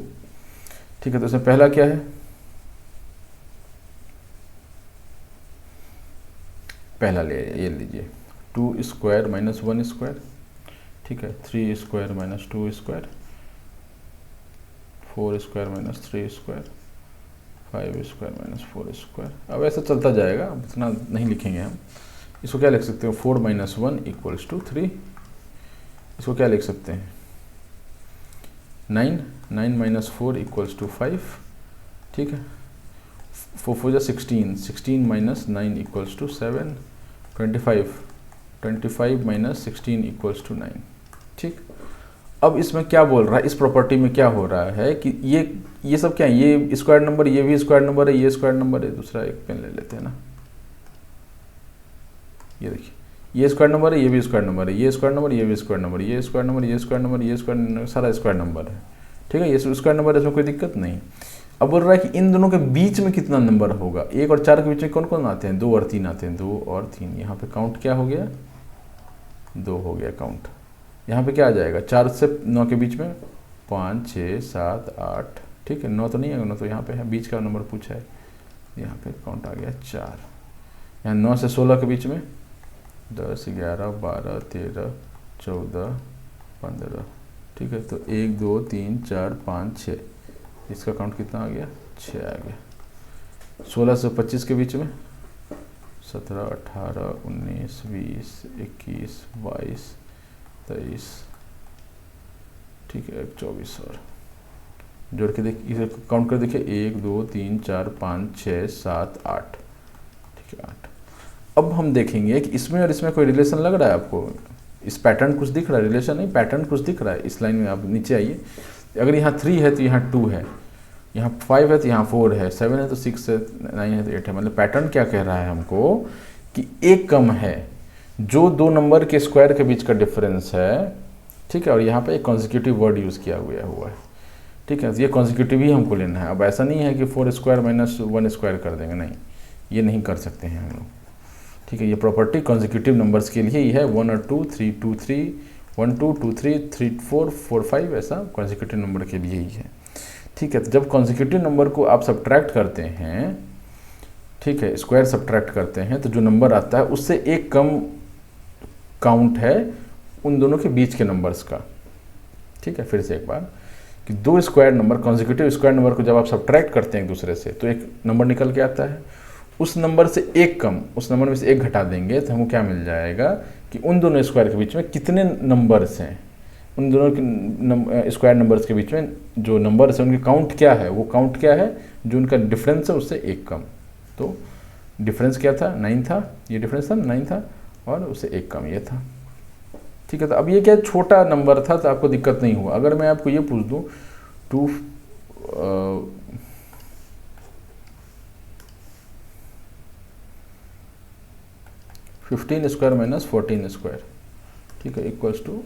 ठीक है, तो इसमें पहला क्या है? पहला ये लीजिए 2 स्क्वायर माइनस 1 स्क्वायर। ठीक है, 3 square minus 2 square, 4 square minus 3 square, 5 square minus 4 square. अब ऐसा चलता जाएगा, अब इतना नहीं लिखेंगे हम। इसको क्या लिख सकते हो? 4 माइनस 1 इक्वल्स टू 3। इसको क्या लिख सकते हैं? 9 माइनस 4 इक्वल्स टू 5। ठीक है, 4 4 16 minus 9 equals to 7। 25 minus 16 equals to 9। ठीक, अब इसमें क्या बोल रहा है? इस प्रॉपर्टी में क्या हो रहा है कि ये सब क्या है? ये स्क्वायर नंबर, ये भी स्क्वायर नंबर है, ये स्क्वायर नंबर है। दूसरा एक पेन ले लेते हैं ना, ये देखिए, ये स्क्वायर नंबर है, ये भी स्क्वायर नंबर है, ये स्क्वायर नंबर, ये भी स्क्वायर नंबर, ये स्क्वायर नंबर, ये स्क्वायर नंबर, ये स्क्वायर नंबर, सारा स्क्वायर नंबर है। ठीक है, ये स्क्वायर नंबर है, इसमें कोई दिक्कत नहीं। अब बोल रहा है कि इन दोनों के बीच में कितना नंबर होगा? 1 और 4 के बीच में कौन कौन आते हैं? 2 और 3 आते हैं। 2 और 3, यहाँ पे काउंट क्या हो गया? 2 हो गया काउंट। यहाँ पे क्या आ जाएगा? 4 से 9 के बीच में 5 6 7 8। ठीक है, 9 तो नहीं है, 9 तो यहाँ पे है, बीच का नंबर पूछा है, यहाँ पे काउंट आ गया 4। यहाँ 9 से 16 के बीच में 10 11 12 13 14 15। ठीक है, तो 1 2 3 4 5 6, इसका काउंट कितना आ गया? 6 आ गया। 16 से 25 के बीच में 17 18 19 20 21 22 23। ठीक है, 24 और जोड़ के देखिए, इसे काउंट कर देखिए, 1 2 3 4 5 6 7 8। ठीक है, 8। अब हम देखेंगे कि इसमें और इसमें कोई रिलेशन लग रहा है आपको? इस पैटर्न कुछ दिख रहा है? रिलेशन नहीं, पैटर्न कुछ दिख रहा है। इस लाइन में आप नीचे आइए, अगर यहाँ 3 है तो यहाँ 2 है, यहाँ 5 है तो यहाँ 4 है, 7 है तो 6 है, 9 है तो 8 है। मतलब पैटर्न क्या कह रहा है हमको कि एक कम है, जो 2 नंबर के स्क्वायर के बीच का डिफरेंस है। ठीक है, और यहाँ पे एक कॉन्जिक्यूटिव वर्ड यूज़ किया हुआ है। ठीक है, तो ये कॉन्जिक्यूटिव ही हमको लेना है। अब ऐसा नहीं है कि 4 स्क्वायर माइनस 1 स्क्वायर कर देंगे, नहीं, ये नहीं कर सकते हैं हम लोग। ठीक है, ये प्रॉपर्टी कॉन्जिक्यूटिव नंबर्स के लिए ही है। 1 और 2 3 2 3 1 2 2 3 3 4 4 5, ऐसा कॉन्जिक्यूटिव नंबर के लिए ही है। ठीक है, तो जब कॉन्जिक्यूटिव नंबर को आप सब्ट्रैक्ट करते हैं, ठीक है, स्क्वायर सब्ट्रैक्ट करते हैं, तो जो नंबर आता है उससे एक कम काउंट है उन दोनों के बीच के नंबर्स का। ठीक है, फिर से एक बार कि दो square number, consecutive square number को जब आप सब्ट्रैक्ट करते हैं एक दूसरे से तो एक नंबर निकल के आता है, उस नंबर से एक कम, उस नंबर में से एक घटा देंगे तो हमको क्या मिल जाएगा कि उन दोनों स्क्वायर के बीच में कितने नंबर्स हैं, उन दोनों के स्क्वायर नंबर्स के बीच में जो नंबर्स हैं उनकी काउंट क्या है, वो काउंट क्या है जो उनका डिफरेंस है उससे एक कम। तो डिफरेंस क्या था, 9 था, ये डिफरेंस था 9 था और उससे एक कम ये था। ठीक है, तो अब ये क्या छोटा नंबर था तो आपको दिक्कत नहीं हुआ। अगर मैं आपको ये पूछ दूँ 15 स्क्वायर माइनस 14 स्क्वायर, ठीक है, इक्वल्स टू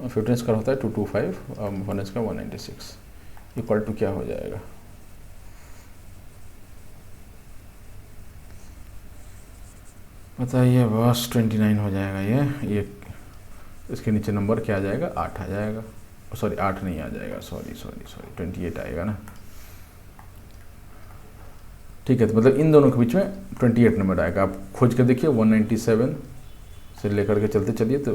15 स्क्वायर होता है 225, 1 स्क्वायर 196, इक्वल टू क्या हो जाएगा, बताइए बस 29 हो जाएगा। ये इसके नीचे नंबर क्या आ जाएगा, 8 आ जाएगा, सॉरी 8 नहीं आ जाएगा, सॉरी 28 आएगा ना। ठीक है, तो मतलब इन दोनों के बीच में 28 नंबर आएगा। आप खोज कर देखिए 197 से लेकर के चलते चलिए तो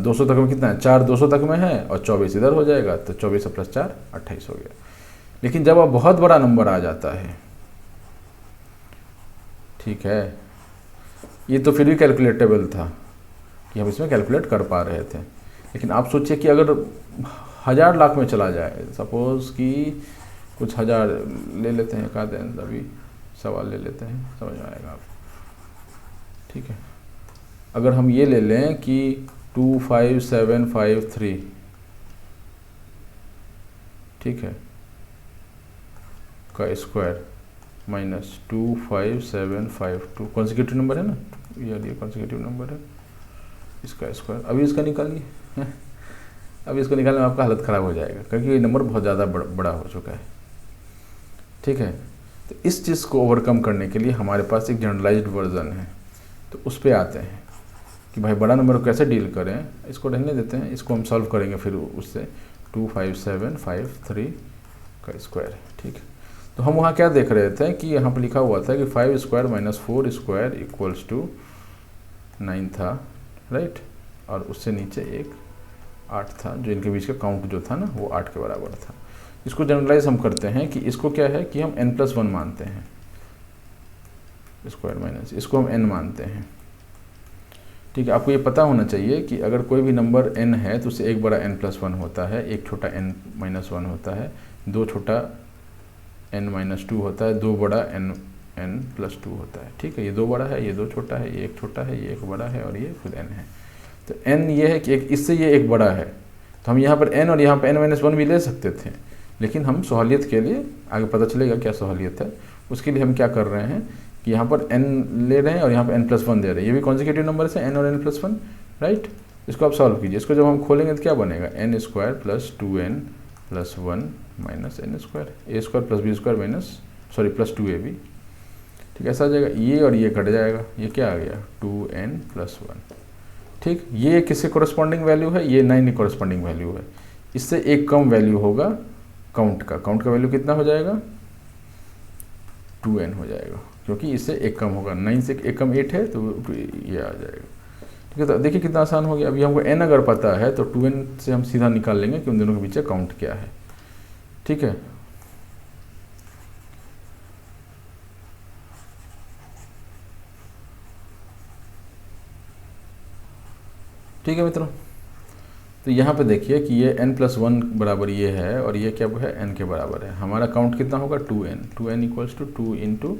200 तक में कितना है, 4 200 तक में है और 24 इधर हो जाएगा, तो 24 + 4 28 हो गया। लेकिन जब अब बहुत बड़ा नंबर आ जाता है, ठीक है, ये तो फिर भी कैलकुलेटेबल था कि हम इसमें कैलकुलेट कर पा रहे थे। लेकिन आप सोचिए कि अगर 1000 लाख में चला जाए, सपोज़ कि कुछ 1000 ले लेते हैं, एक दिन अभी सवाल ले लेते हैं, समझ में आएगा आप। ठीक है, अगर हम ये ले लें कि 25753, ठीक है, का स्क्वायर माइनस 25752, कॉन्जिक्यूटिव नंबर है ना, ये कॉन्जिक्यूटिव नंबर है, इसका स्क्वायर। अभी इसका निकालिए, अभी इसको निकालने में आपका हालत ख़राब हो जाएगा क्योंकि ये नंबर बहुत ज़्यादा बड़ा हो चुका है। ठीक है, तो इस चीज़ को ओवरकम करने के लिए हमारे पास एक जनरलाइज्ड वर्जन है, तो उस पर आते हैं कि भाई बड़ा नंबर को कैसे डील करें। इसको रहने देते हैं, इसको हम सॉल्व करेंगे फिर उससे 25753 का स्क्वायर। ठीक है, तो हम वहाँ क्या देख रहे थे कि यहाँ पर लिखा हुआ था कि 5 square minus 4 square equals to 9 था, राइट, और उससे नीचे एक 8 था, जो इनके बीच का काउंट जो था ना वो 8 के बराबर था। इसको जनरलाइज हम करते हैं कि इसको क्या है कि हम n+1 मानते हैं, स्क्वायर माइनस इसको हम n मानते हैं। ठीक है, आपको ये पता होना चाहिए कि अगर कोई भी नंबर n है तो उससे एक बड़ा n+1 होता है, एक छोटा n-1 होता है, दो छोटा n-2 होता है, दो बड़ा n+2 होता है। ठीक है, ये दो बड़ा है, ये दो छोटा है, ये एक छोटा है, ये एक बड़ा है और ये खुद n है। तो n ये है कि एक इससे ये एक बड़ा है, तो हम यहाँ पर n और यहाँ पर n-1 भी ले सकते थे, लेकिन हम सहूलियत के लिए, आगे पता चलेगा क्या सहूलियत है, उसके लिए हम क्या कर रहे हैं कि यहाँ पर n ले रहे हैं और यहाँ पर n+1 दे रहे हैं। ये भी कॉन्जिक्यूटिव नंबर से n और n+1, राइट। इसको आप सॉल्व कीजिए, इसको जब हम खोलेंगे तो क्या बनेगा, n² + 2n+1 minus n square, a² + b² minus plus 2ab। ठीक है, ऐसा आ जाएगा, ये और ये कट जाएगा, ये क्या आ गया 2n+1। ठीक, ये किससे कॉरस्पॉन्डिंग वैल्यू है, ये 9 की कॉरस्पॉन्डिंग वैल्यू है। इससे एक कम वैल्यू होगा काउंट का वैल्यू कितना हो जाएगा 2n हो जाएगा, क्योंकि इससे एक कम होगा, 9 से एक कम 8 है तो ये आ जाएगा। ठीक है, तो देखिए कितना आसान हो गया। अभी हमको n अगर पता है तो 2n से हम सीधा निकाल लेंगे कि उन दोनों के बीच काउंट क्या है। ठीक है, ठीक है मित्रों, तो यहाँ पे देखिए कि ये n+1 बराबर ये है और ये क्या है n के बराबर है। हमारा काउंट कितना होगा 2n इक्वल्स टू 2 ×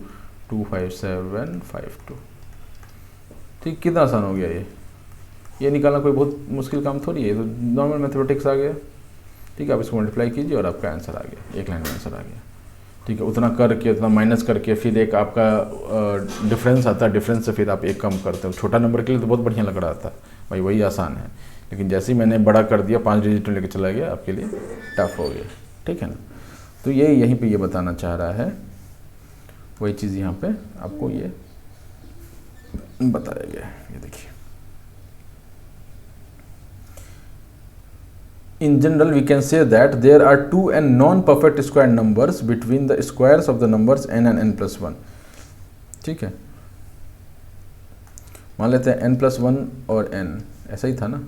25752। ठीक, कितना आसान हो गया ये निकालना कोई बहुत मुश्किल काम थोड़ी है, तो नॉर्मल मैथमेटिक्स आ गया। ठीक है, आप इसको मल्टीप्लाई कीजिए और आपका आंसर आ गया, एक लाइन में आंसर आ गया। ठीक है, उतना करके उतना माइनस करके फिर एक आपका डिफरेंस आता है, डिफरेंस से फिर आप एक कम करते हो। छोटा नंबर के लिए तो बहुत बढ़िया लग रहा था भाई, वही आसान है, लेकिन जैसे ही मैंने बड़ा कर दिया 5 डिजिट में लेके चला गया, आपके लिए टफ हो गया। ठीक है ना, तो ये यहीं पे ये बताना चाह रहा है, वही चीज़ यहाँ पे आपको ये बताया गया है। ये देखिए, in general we can say that there are 2 and non-perfect square numbers between the squares of the numbers n and n+1। ठीक है, मान लेते हैं n+1 और n ऐसा ही था ना,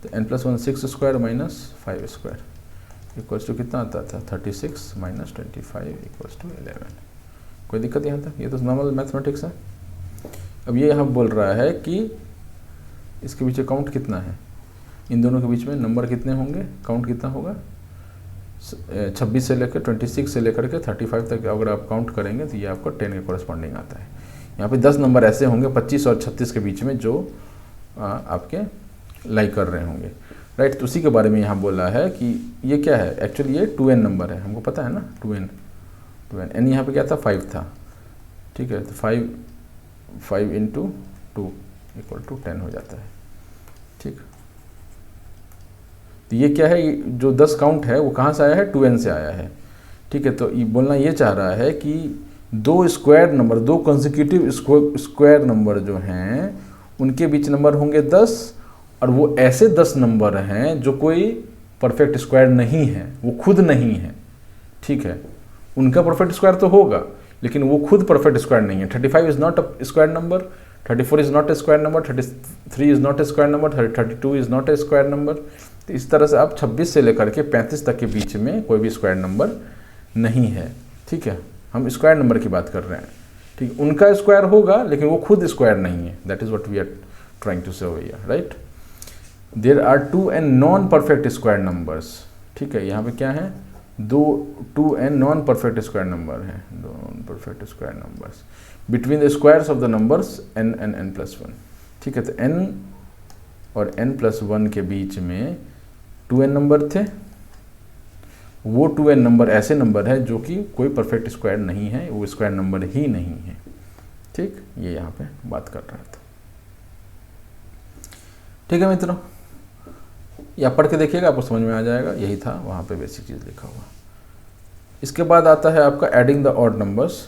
तो n+1 6 square minus 5 square, equals to कितना आता था 36 माइनस 25 इक्वल्स टू 11। कोई दिक्कत यहाँ तक? ये तो नॉर्मल मैथमेटिक्स है। अब ये यहाँ बोल रहा है कि इसके पीछे काउंट कितना है, इन दोनों के बीच में नंबर कितने होंगे, काउंट कितना होगा। 26 से लेकर 26 से लेकर के 35 तक अगर आप काउंट करेंगे तो ये आपको 10 के कॉरस्पॉन्डिंग आता है। यहाँ पे 10 नंबर ऐसे होंगे 25 और 36 के बीच में जो आपके लाई कर रहे होंगे, राइट। तो उसी के बारे में यहाँ बोला है कि ये क्या है, एक्चुअली ये 2n नंबर है, हमको पता है ना 2n n यहाँ पे क्या था 5 था, ठीक है। तो 5 इंटू 2 इक्वल टू 10 हो जाता है, ठीक। तो ये क्या है, जो 10 काउंट है वो कहाँ से आया है, 2n से आया है, ठीक है। तो ये बोलना ये चाह रहा है कि दो स्क्वायर नंबर, दो कंसेक्यूटिव स्क्वायर नंबर जो हैं उनके बीच नंबर होंगे 10, और वो ऐसे 10 नंबर हैं जो कोई परफेक्ट स्क्वायर नहीं है, वो खुद नहीं है, ठीक है। उनका परफेक्ट स्क्वायर तो होगा लेकिन वो खुद परफेक्ट स्क्वायर नहीं है। 35 is not a square number, 34 is not a square number, 33 is not a square number, 32 is not a square number. तो इस तरह से आप 26 से लेकर के 35 तक के बीच में कोई भी स्क्वायर नंबर नहीं है, ठीक है। हम स्क्वायर नंबर की बात कर रहे हैं, ठीक। उनका स्क्वायर होगा लेकिन वो खुद स्क्वायर नहीं है, that is what we are trying to say here, right. There are 2n non perfect square numbers, ठीक है। यहाँ पे क्या है, 2n non perfect square number हैं, non perfect square numbers between the squares of the numbers n and n+1, ठीक है। तो n और n+1 के बीच में 2n नंबर थे, वो 2n नंबर ऐसे नंबर है जो कि कोई परफेक्ट स्क्वायर नहीं है, वो स्क्वायर नंबर ही नहीं है, ठीक। ये यहाँ पे बात कर रहा था, ठीक है मित्रों। या पढ़ के देखिएगा, आपको समझ में आ जाएगा, यही था वहाँ पे बेसिक चीज़ लिखा हुआ। इसके बाद आता है आपका एडिंग द ऑड नंबर्स।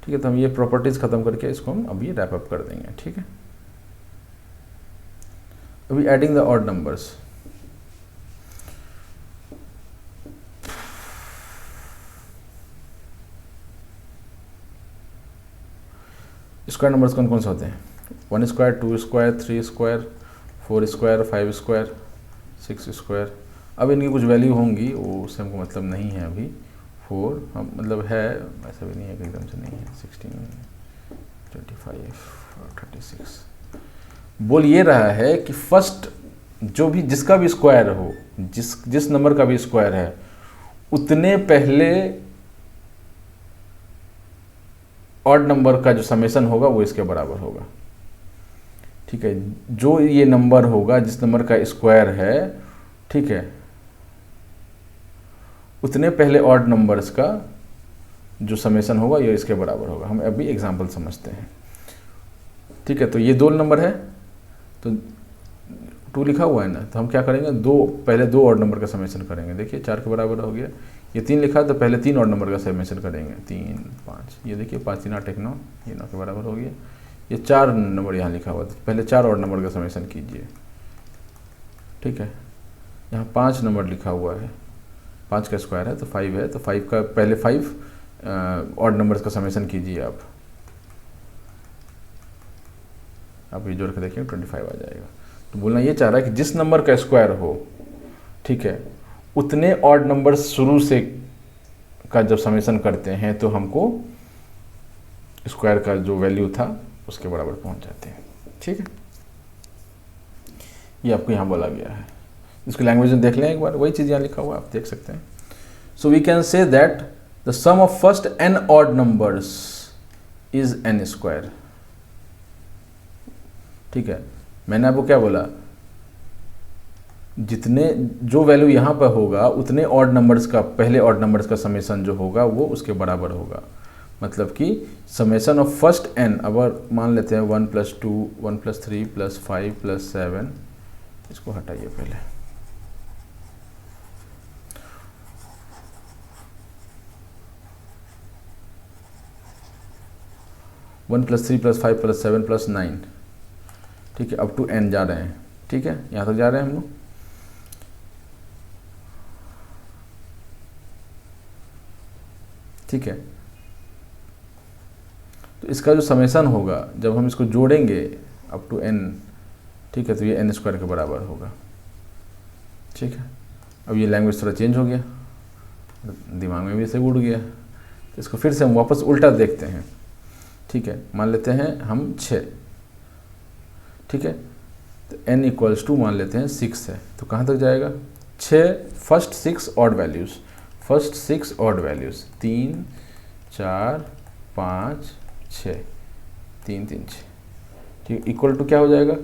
ठीक है, तो हम ये प्रॉपर्टीज खत्म करके इसको हम अभी रैप अप कर देंगे, ठीक है। अभी adding the odd numbers, square numbers कौन कौन से होते हैं, 1 square, 2 square, 3 square, 4 square, 5 square, 6 square. अब इनकी कुछ वैल्यू होंगी, वो उससे हमको मतलब नहीं है अभी। 4 हम मतलब है, ऐसा भी नहीं है कि एकदम से नहीं है। 16, 25 और 36। बोल ये रहा है कि फर्स्ट जो भी जिसका भी स्क्वायर हो, जिस नंबर का भी स्क्वायर है, उतने पहले ऑड नंबर का जो समेशन होगा वो इसके बराबर होगा, ठीक है। जो ये नंबर होगा, जिस नंबर का स्क्वायर है, ठीक है, उतने पहले ऑड नंबर्स का जो समेशन होगा ये इसके बराबर होगा। हम अभी एग्जांपल समझते हैं, ठीक है। तो ये 2 नंबर है, तो 2 लिखा हुआ है ना, तो हम क्या करेंगे, पहले दो ऑड नंबर का समेशन करेंगे। देखिए 4 के बराबर हो गया। ये 3 लिखा है तो पहले 3 ऑड नंबर का समेशन करेंगे, 3, 5। ये देखिए 5 3 8 1 9, ये 9 के बराबर हो गया। ये 4 नंबर यहाँ लिखा हुआ है, तो पहले 4 ऑड नंबर का समेशन कीजिए, ठीक है। यहाँ 5 नंबर लिखा हुआ है, 5 का स्क्वायर है तो 5 है, तो 5 का पहले 5 ऑड नंबर्स का समेशन कीजिए आप ये जोड़ के देखिए 25 आ जाएगा। तो बोलना ये चाह रहा है कि जिस नंबर का स्क्वायर हो, ठीक है, उतने ऑड नंबर शुरू से का जब समेशन करते हैं तो हमको स्क्वायर का जो वैल्यू था उसके बराबर पहुंच जाते हैं, ठीक है। ये आपको यहाँ बोला गया है, इसकी लैंग्वेज में देख लें एक बार, वही चीज़ यहाँ लिखा हुआ आप देख सकते हैं। So we can say that the sum of first n odd numbers is n square, ठीक है। मैंने आपको क्या बोला, जितने जो वैल्यू यहाँ पर होगा उतने ऑड नंबर्स का, पहले ऑड नंबर्स का समेशन जो होगा वो उसके बराबर होगा। मतलब कि समेशन ऑफ फर्स्ट n, अब मान लेते हैं 1 + 2, 1 + 3 + 5 + 7, इसको हटाइए पहले। वन + 3 + 5 + 7 + 9, ठीक है। अप टू n जा रहे हैं, ठीक है, यहाँ तक जा रहे हैं हम लोग। ठीक है। तो इसका जो समेशन होगा जब हम इसको जोड़ेंगे अप टू n, ठीक है, तो ये n² के बराबर होगा। ठीक है, अब ये लैंग्वेज थोड़ा चेंज हो गया, दिमाग में भी इसे उड़ गया, तो इसको फिर से हम वापस उल्टा देखते हैं। ठीक है, मान लेते हैं हम 6, ठीक है, तो n इक्वल्स टू मान लेते हैं 6 है, तो कहाँ तक जाएगा 6, first 6 odd values, first 6 odd values 3 4 5 6, 3 3 6, ठीक, इक्वल टू क्या हो जाएगा,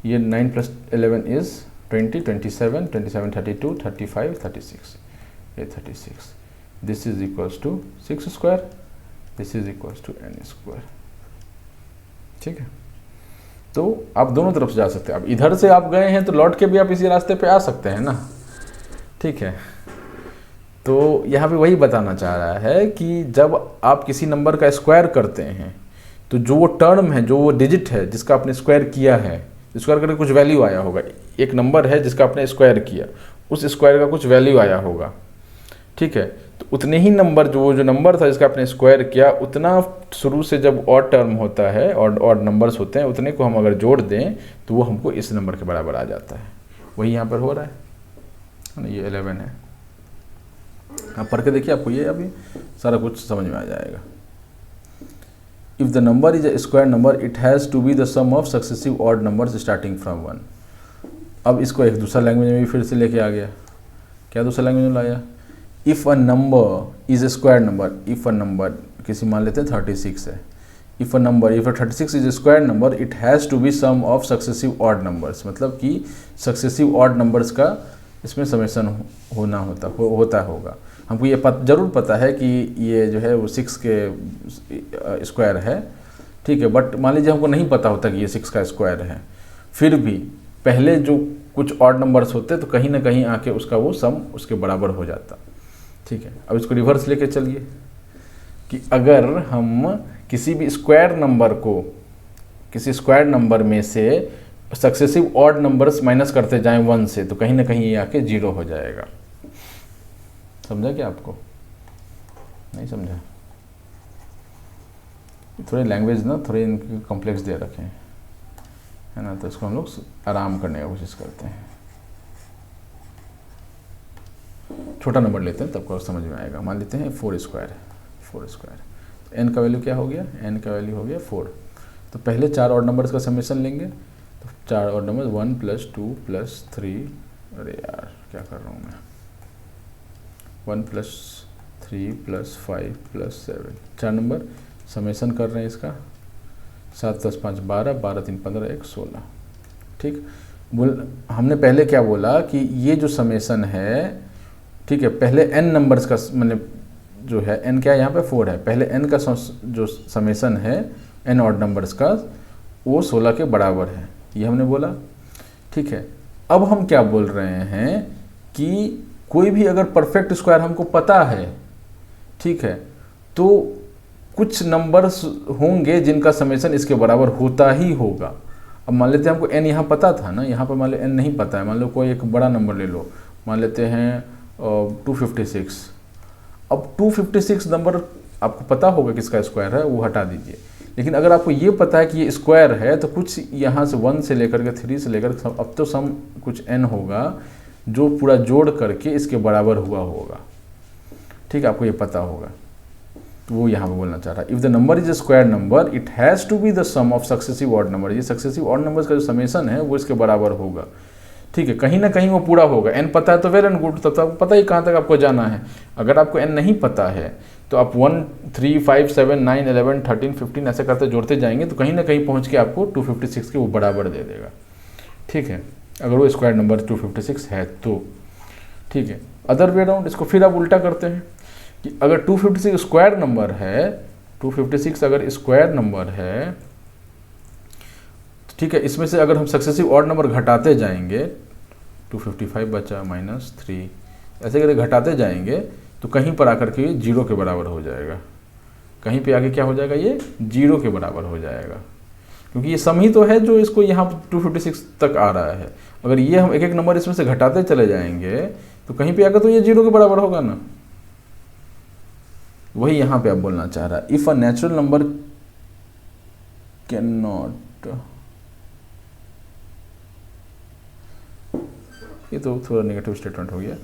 ये 9 + 11 इज़ 20, 27 27 32 35 36, ये 36, this is equals to 6², this is equals to n²। ठीक है, तो आप दोनों तरफ से जा सकते हैं। अब इधर से आप गए हैं तो लौट के भी आप इसी रास्ते पे आ सकते हैं ना। ठीक है, तो यहाँ पे वही बताना चाह रहा है कि जब आप किसी नंबर का स्क्वायर करते हैं तो जो वो टर्म है, जो वो डिजिट है जिसका आपने स्क्वायर किया है, स्क्वायर करके कुछ वैल्यू आया होगा, एक नंबर है जिसका आपने स्क्वायर किया, उस स्क्वायर का कुछ वैल्यू आया होगा। ठीक है, तो उतने ही नंबर, जो नंबर था जिसका आपने स्क्वायर किया, उतना शुरू से जब ऑड टर्म होता है और ऑड नंबर्स होते हैं, उतने को हम अगर जोड़ दें तो वो हमको इस नंबर के बराबर आ जाता है। वही यहाँ पर हो रहा है, ये 11 है। आप पढ़ के देखिए, आपको ये अभी सारा कुछ समझ में आ जाएगा। If the number is a square number it has to be the sum of successive odd numbers starting from 1। अब इसको एक दूसरा लैंग्वेज में भी फिर से लेके आ गया। क्या दूसरा लैंग्वेज में लाया, if a number is A square number, if a number किसी मान लेते हैं 36 है, if a number, if 36 is A square number it has to be sum of successive odd numbers, मतलब कि सक्सेसिव ऑड नंबर्स का इसमें समेशन होना होता होगा। हमको ये ज़रूर पता है कि ये जो है वो 6 के स्क्वायर है। ठीक है, बट मान लीजिए हमको नहीं पता होता कि ये 6 का स्क्वायर है, फिर भी पहले जो कुछ ऑड नंबर्स होते तो कहीं ना कहीं आके उसका वो सम उसके बराबर हो जाता। ठीक है, अब इसको रिवर्स लेके चलिए कि अगर हम किसी भी स्क्वायर नंबर को, किसी स्क्वायर नंबर में से सक्सेसिव ऑड नंबर्स माइनस करते जाएं 1 से, तो कहीं ना कहीं ये आके 0 हो जाएगा। समझा क्या आपको? नहीं समझा? थोड़े लैंग्वेज ना थोड़े इनके कॉम्प्लेक्स दे रखे हैं, है ना, तो इसको हम लोग आराम करने की कोशिश करते हैं। छोटा नंबर लेते हैं तब आपको समझ में आएगा। मान लेते हैं 4 स्क्वायर, 4 स्क्वायर, n का वैल्यू क्या हो गया, n का वैल्यू हो गया 4। तो पहले 4 ऑड नंबर्स का समेशन लेंगे, तो 4 ऑड नंबर 1 + 2 + 3, अरे यार क्या कर रहा हूँ मैं, 1 + 3 + 5 + 7, 4 नंबर समेशन कर रहे हैं इसका, 7 + 5 12, 12 3 15 1 16। ठीक, हमने पहले क्या बोला कि ये जो समेशन है, ठीक है, पहले n नंबर्स का मतलब जो है n क्या है यहाँ पे 4 है, पहले n का जो समेशन है n ऑड नंबर्स का वो 16 के बराबर है, ये हमने बोला। ठीक है, अब हम क्या बोल रहे हैं कि कोई भी अगर परफेक्ट स्क्वायर हमको पता है, ठीक है, तो कुछ नंबर्स होंगे जिनका समेशन इसके बराबर होता ही होगा। अब मान लेते हैं हमको n यहाँ पता था ना, यहाँ पर मान लो n नहीं पता है, मान लो कोई एक बड़ा नंबर ले लो, मान लेते हैं 256। अब 256 नंबर आपको पता होगा किसका स्क्वायर है, वो हटा दीजिए। लेकिन अगर आपको ये पता है कि ये स्क्वायर है, तो कुछ यहाँ से 1 से लेकर के 3 से लेकर अब तो सम कुछ n होगा जो पूरा जोड़ करके इसके बराबर हुआ होगा। ठीक है, आपको ये पता होगा, तो वो यहाँ पे बोलना चाह रहा है, if the number is a square number it has to be the sum of successive odd number, ये सक्सेसिव ऑड नंबर्स का जो समेशन है वो इसके बराबर होगा। ठीक है, कहीं ना कहीं वो पूरा होगा। n पता है तो वेल एंड गुड, तब तो आपको पता ही कहाँ तक आपको जाना है। अगर आपको n नहीं पता है तो आप 1 3 5 7 9 11 13 15 ऐसे करते जोड़ते जाएंगे, तो कहीं ना कहीं पहुँच के आपको 256 के वो बराबर दे देगा। ठीक है, अगर वो स्क्वायर नंबर 256 है तो। ठीक है, अदर वे अराउंड इसको फिर आप उल्टा करते हैं कि अगर 256 स्क्वायर नंबर है, 256 अगर स्क्वायर नंबर है, ठीक है, इसमें से अगर हम सक्सेसिव ऑड नंबर घटाते जाएंगे, 255 बचा -3, ऐसे करके घटाते जाएंगे तो कहीं पर आकर के 0 के बराबर हो जाएगा। कहीं पे आके क्या हो जाएगा, ये 0 के बराबर हो जाएगा, क्योंकि ये सम ही तो है जो इसको यहाँ 256 तक आ रहा है। अगर ये हम एक एक नंबर इसमें से घटाते चले जाएंगे तो कहीं पे आकर तो ये 0 के बराबर होगा ना। वही यहाँ पे आप बोलना चाह रहा है, if a natural number can not, ये तो थोड़ा नेगेटिव स्टेटमेंट हो गया,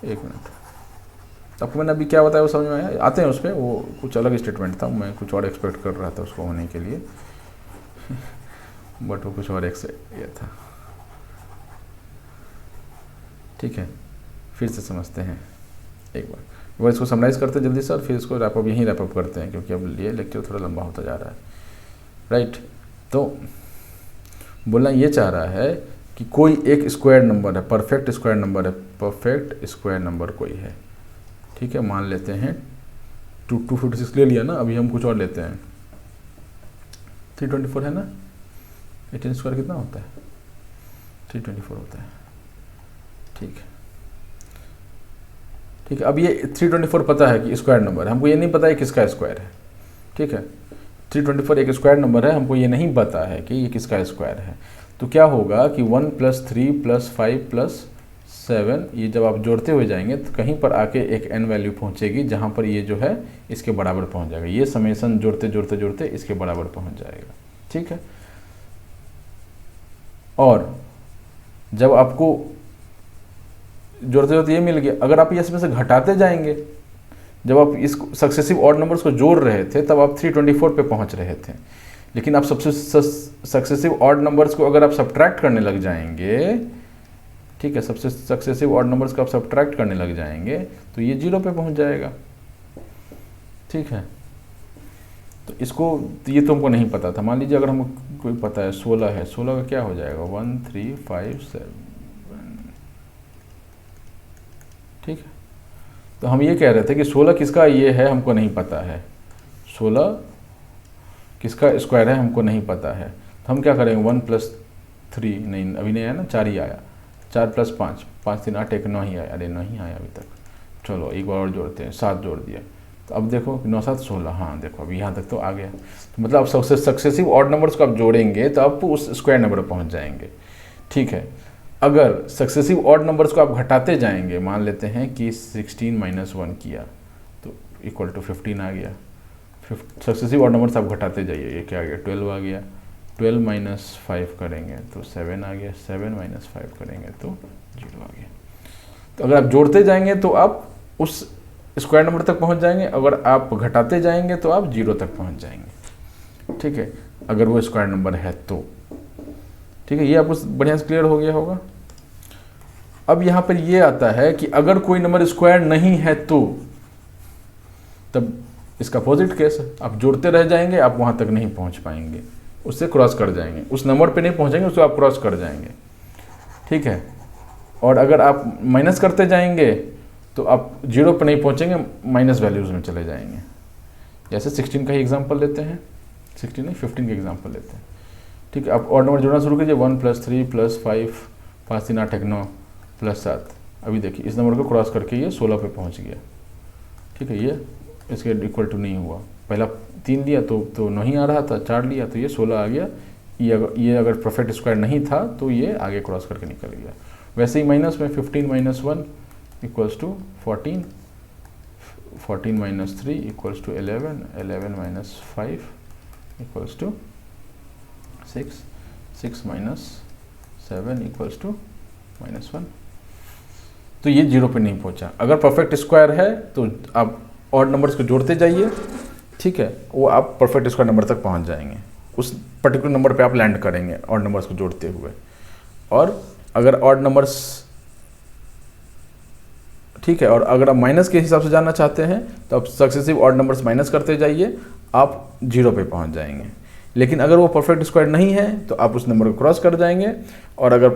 एक मिनट। आपको मैंने अभी क्या बताया वो समझ में आया? आते हैं उस पर, वो कुछ अलग स्टेटमेंट था, मैं कुछ और एक्सपेक्ट कर रहा था उसको होने के लिए बट वो कुछ और ये था। ठीक है, फिर से समझते हैं एक बार इसको समराइज करते हैं जल्दी से, और फिर इसको रैपअप यहीं रैपअप करते हैं, क्योंकि अब ये लेक्चर थोड़ा लंबा होता जा रहा है। राइट, तो बोलना ये चाह रहा है कि कोई एक स्क्वायर नंबर है, परफेक्ट स्क्वायर नंबर है, परफेक्ट स्क्वायर नंबर कोई है। ठीक है, मान लेते हैं 256 ले लिया ना, अभी हम कुछ और लेते हैं, 324 है ना, 18 स्क्वायर कितना होता है? 324 होता है। ठीक है, ठीक है। अब ये 324 पता है कि स्क्वायर नंबर है, हमको ये नहीं पता है किसका स्क्वायर है। ठीक है, 324 एक स्क्वायर नंबर है, हमको ये नहीं पता है कि ये किसका स्क्वायर है। तो क्या होगा कि 1 + 3 + 5 + 7, ये जब आप जोड़ते हुए जाएंगे तो कहीं पर आके एक n वैल्यू पहुंचेगी, जहां पर ये जो है इसके बराबर पहुंच जाएगा। ये समेशन जोड़ते जोड़ते जोड़ते इसके बराबर पहुंच जाएगा। ठीक है, और जब आपको जोड़ते जोड़ते ये मिल गया, अगर आप इसमें से घटाते जाएंगे, जब आप इस सक्सेसिव ऑड नंबर्स को जोड़ रहे थे तब आप 324 पे पहुंच रहे थे, लेकिन आप सबसे सक्सेसिव ऑड नंबर्स को अगर आप सब्ट्रैक्ट करने लग जाएंगे, ठीक है, सबसे सक्सेसिव ऑड नंबर्स को आप सब्ट्रैक्ट करने लग जाएंगे तो ये 0 पे पहुंच जाएगा। ठीक है, तो इसको ये तो हमको नहीं पता था। मान लीजिए अगर हमको कोई पता है 16 है, 16 का क्या हो जाएगा? 1 3 5 7। ठीक है, तो हम ये कह रहे थे कि 16 किसका ये है हमको नहीं पता है, 16 किसका स्क्वायर है हमको नहीं पता है। तो हम क्या करेंगे, 1 + 3 नहीं, अभी नहीं आया ना, 4 ही आया, 4 + 5, 5 3 8 1 9 ही आया। अरे नहीं आया अभी तक, चलो एक बार और जोड़ते हैं, 7 जोड़ दिया। तो अब देखो 9 7 16, हाँ देखो अभी यहाँ तक तो आ गया। तो मतलब अब सक्सेसिव ऑड नंबर्स को आप जोड़ेंगे तो आप उस स्क्वायर नंबर पर पहुँच जाएंगे। ठीक है, अगर सक्सेसिव ऑड नंबर्स को आप घटाते जाएंगे, मान लेते हैं कि 16 - 1 किया तो इक्वल टू 15 आ गया। सक्सेसिव ऑड नंबर्स आप घटाते जाइए, ये क्या आ गया? 12 आ गया। 12 - 5 करेंगे तो 7 आ गया। 7 - 5 करेंगे तो 0 आ गया। तो अगर आप जोड़ते जाएंगे तो आप उस स्क्वायर नंबर तक पहुंच जाएंगे, अगर आप घटाते जाएंगे तो आप 0 तक पहुंच जाएंगे। ठीक है, अगर वो स्क्वायर नंबर है तो। ठीक है, ये आपको बढ़िया से क्लियर हो गया होगा। अब यहाँ पर ये आता है कि अगर कोई नंबर स्क्वायर नहीं है तो, तब इसका अपोजिट केस है, आप जोड़ते रह जाएंगे, आप वहाँ तक नहीं पहुँच पाएंगे, उससे क्रॉस कर जाएंगे, उस नंबर पे नहीं पहुँचेंगे, उसको आप क्रॉस कर जाएंगे। ठीक है, और अगर आप माइनस करते जाएंगे तो आप 0 पे नहीं पहुँचेंगे, माइनस वैल्यूज़ में चले जाएंगे। जैसे 16 का ही एग्जाम्पल लेते हैं, 16 नहीं 15 का एग्जाम्पल लेते हैं। ठीक है, आप और नंबर जोड़ना शुरू कीजिए, 1 + 3 + 5 5 3 8 1 9 + 7। अभी देखिए इस नंबर को क्रॉस करके ये 16 पे पहुंच गया। ठीक है, ये इसके इक्वल टू नहीं हुआ, पहला 3 लिया तो नहीं आ रहा था, 4 लिया तो ये 16 आ गया। ये अगर परफेक्ट स्क्वायर नहीं था तो ये आगे क्रॉस करके निकल गया। वैसे ही माइनस में 15 - 1 = 14, 14 - 3 = 11, 11 - 5 = 6, 6 - 7 = -1। तो ये 0 पे नहीं पहुंचा। अगर परफेक्ट स्क्वायर है तो आप ऑड नंबर्स को जोड़ते जाइए, ठीक है, वो आप परफेक्ट स्क्वायर नंबर तक पहुंच जाएंगे, उस पर्टिकुलर नंबर पे आप लैंड करेंगे ऑड नंबर्स को जोड़ते हुए। और अगर ऑड नंबर्स, ठीक है, और अगर आप माइनस के हिसाब से जानना चाहते हैं तो आप सक्सेसिव ऑड नंबर्स माइनस करते जाइए, आप 0 पे पहुंच जाएंगे। लेकिन अगर वो परफेक्ट स्क्वायर नहीं है तो आप उस नंबर को क्रॉस कर जाएंगे, और अगर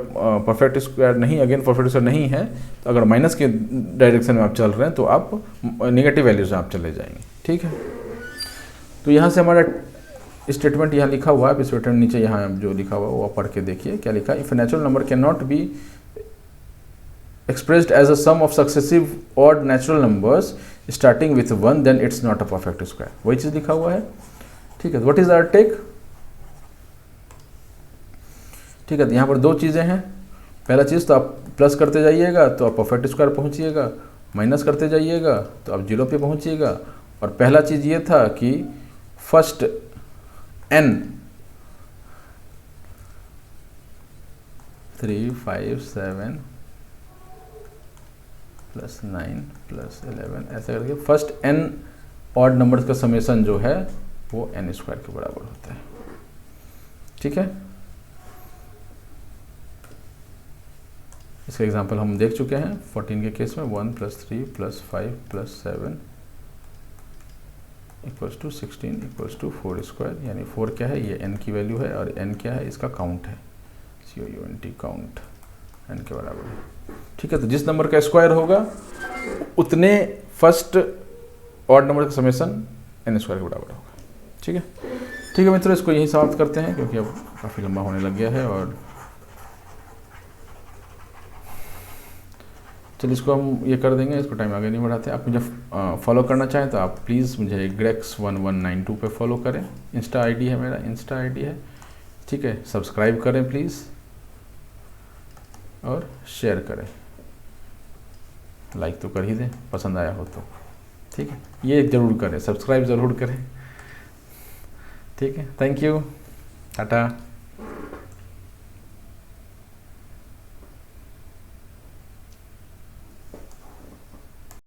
परफेक्ट स्क्वायर नहीं, अगेन परफेक्ट स्क्वायर नहीं है तो अगर माइनस के डायरेक्शन में आप चल रहे हैं तो आप नेगेटिव वैल्यूज में आप चले जाएंगे। ठीक है, तो यहाँ से हमारा स्टेटमेंट यहाँ लिखा हुआ है, इस स्टेटमेंट नीचे यहाँ जो लिखा हुआ है वो आप पढ़ के देखिए क्या लिखा है। If a natural number can not be expressed as a sum of successive odd natural numbers starting with 1, then it's not a perfect square। वही चीज लिखा हुआ है। ठीक है, व्हाट इज आवर टेक? ठीक है, तो यहाँ पर दो चीज़ें हैं। पहला चीज़ तो आप प्लस करते जाइएगा तो आप परफेक्ट स्क्वायर पहुँचिएगा, माइनस करते जाइएगा तो आप 0 पे पहुंचिएगा। और पहला चीज़ ये था कि फर्स्ट n 3 5 7 प्लस 9 प्लस 11 ऐसे करके फर्स्ट n ऑड नंबर्स का समेसन जो है वो n स्क्वायर के बराबर होता है। ठीक है, इसका एग्जांपल हम देख चुके हैं 14 के केस में 1 plus 3 plus 5 plus 7 equals to 16 equals to 4 square, यानी 4 क्या है, ये n की वैल्यू है और n क्या है, इसका काउंट है, COUNT काउंट n के बराबर है। ठीक है, तो जिस नंबर का स्क्वायर होगा उतने फर्स्ट ऑड नंबर का समेसन n स्क्वायर के बराबर होगा। ठीक है, ठीक है मित्रों, इसको यहीं समाप्त करते हैं क्योंकि अब काफ़ी लंबा होने लग गया है। और चलिए इसको हम ये कर देंगे, इसको टाइम आगे नहीं बढ़ाते। आप मुझे फॉलो करना चाहें तो आप प्लीज़ मुझे grex1192 पे फॉलो करें, इंस्टा आईडी है मेरा, इंस्टा आईडी है। ठीक है, सब्सक्राइब करें प्लीज़ और शेयर करें, लाइक तो कर ही दें पसंद आया हो तो। ठीक है, ये ज़रूर करें, सब्सक्राइब ज़रूर करें। ठीक है, थैंक यू, टाटा।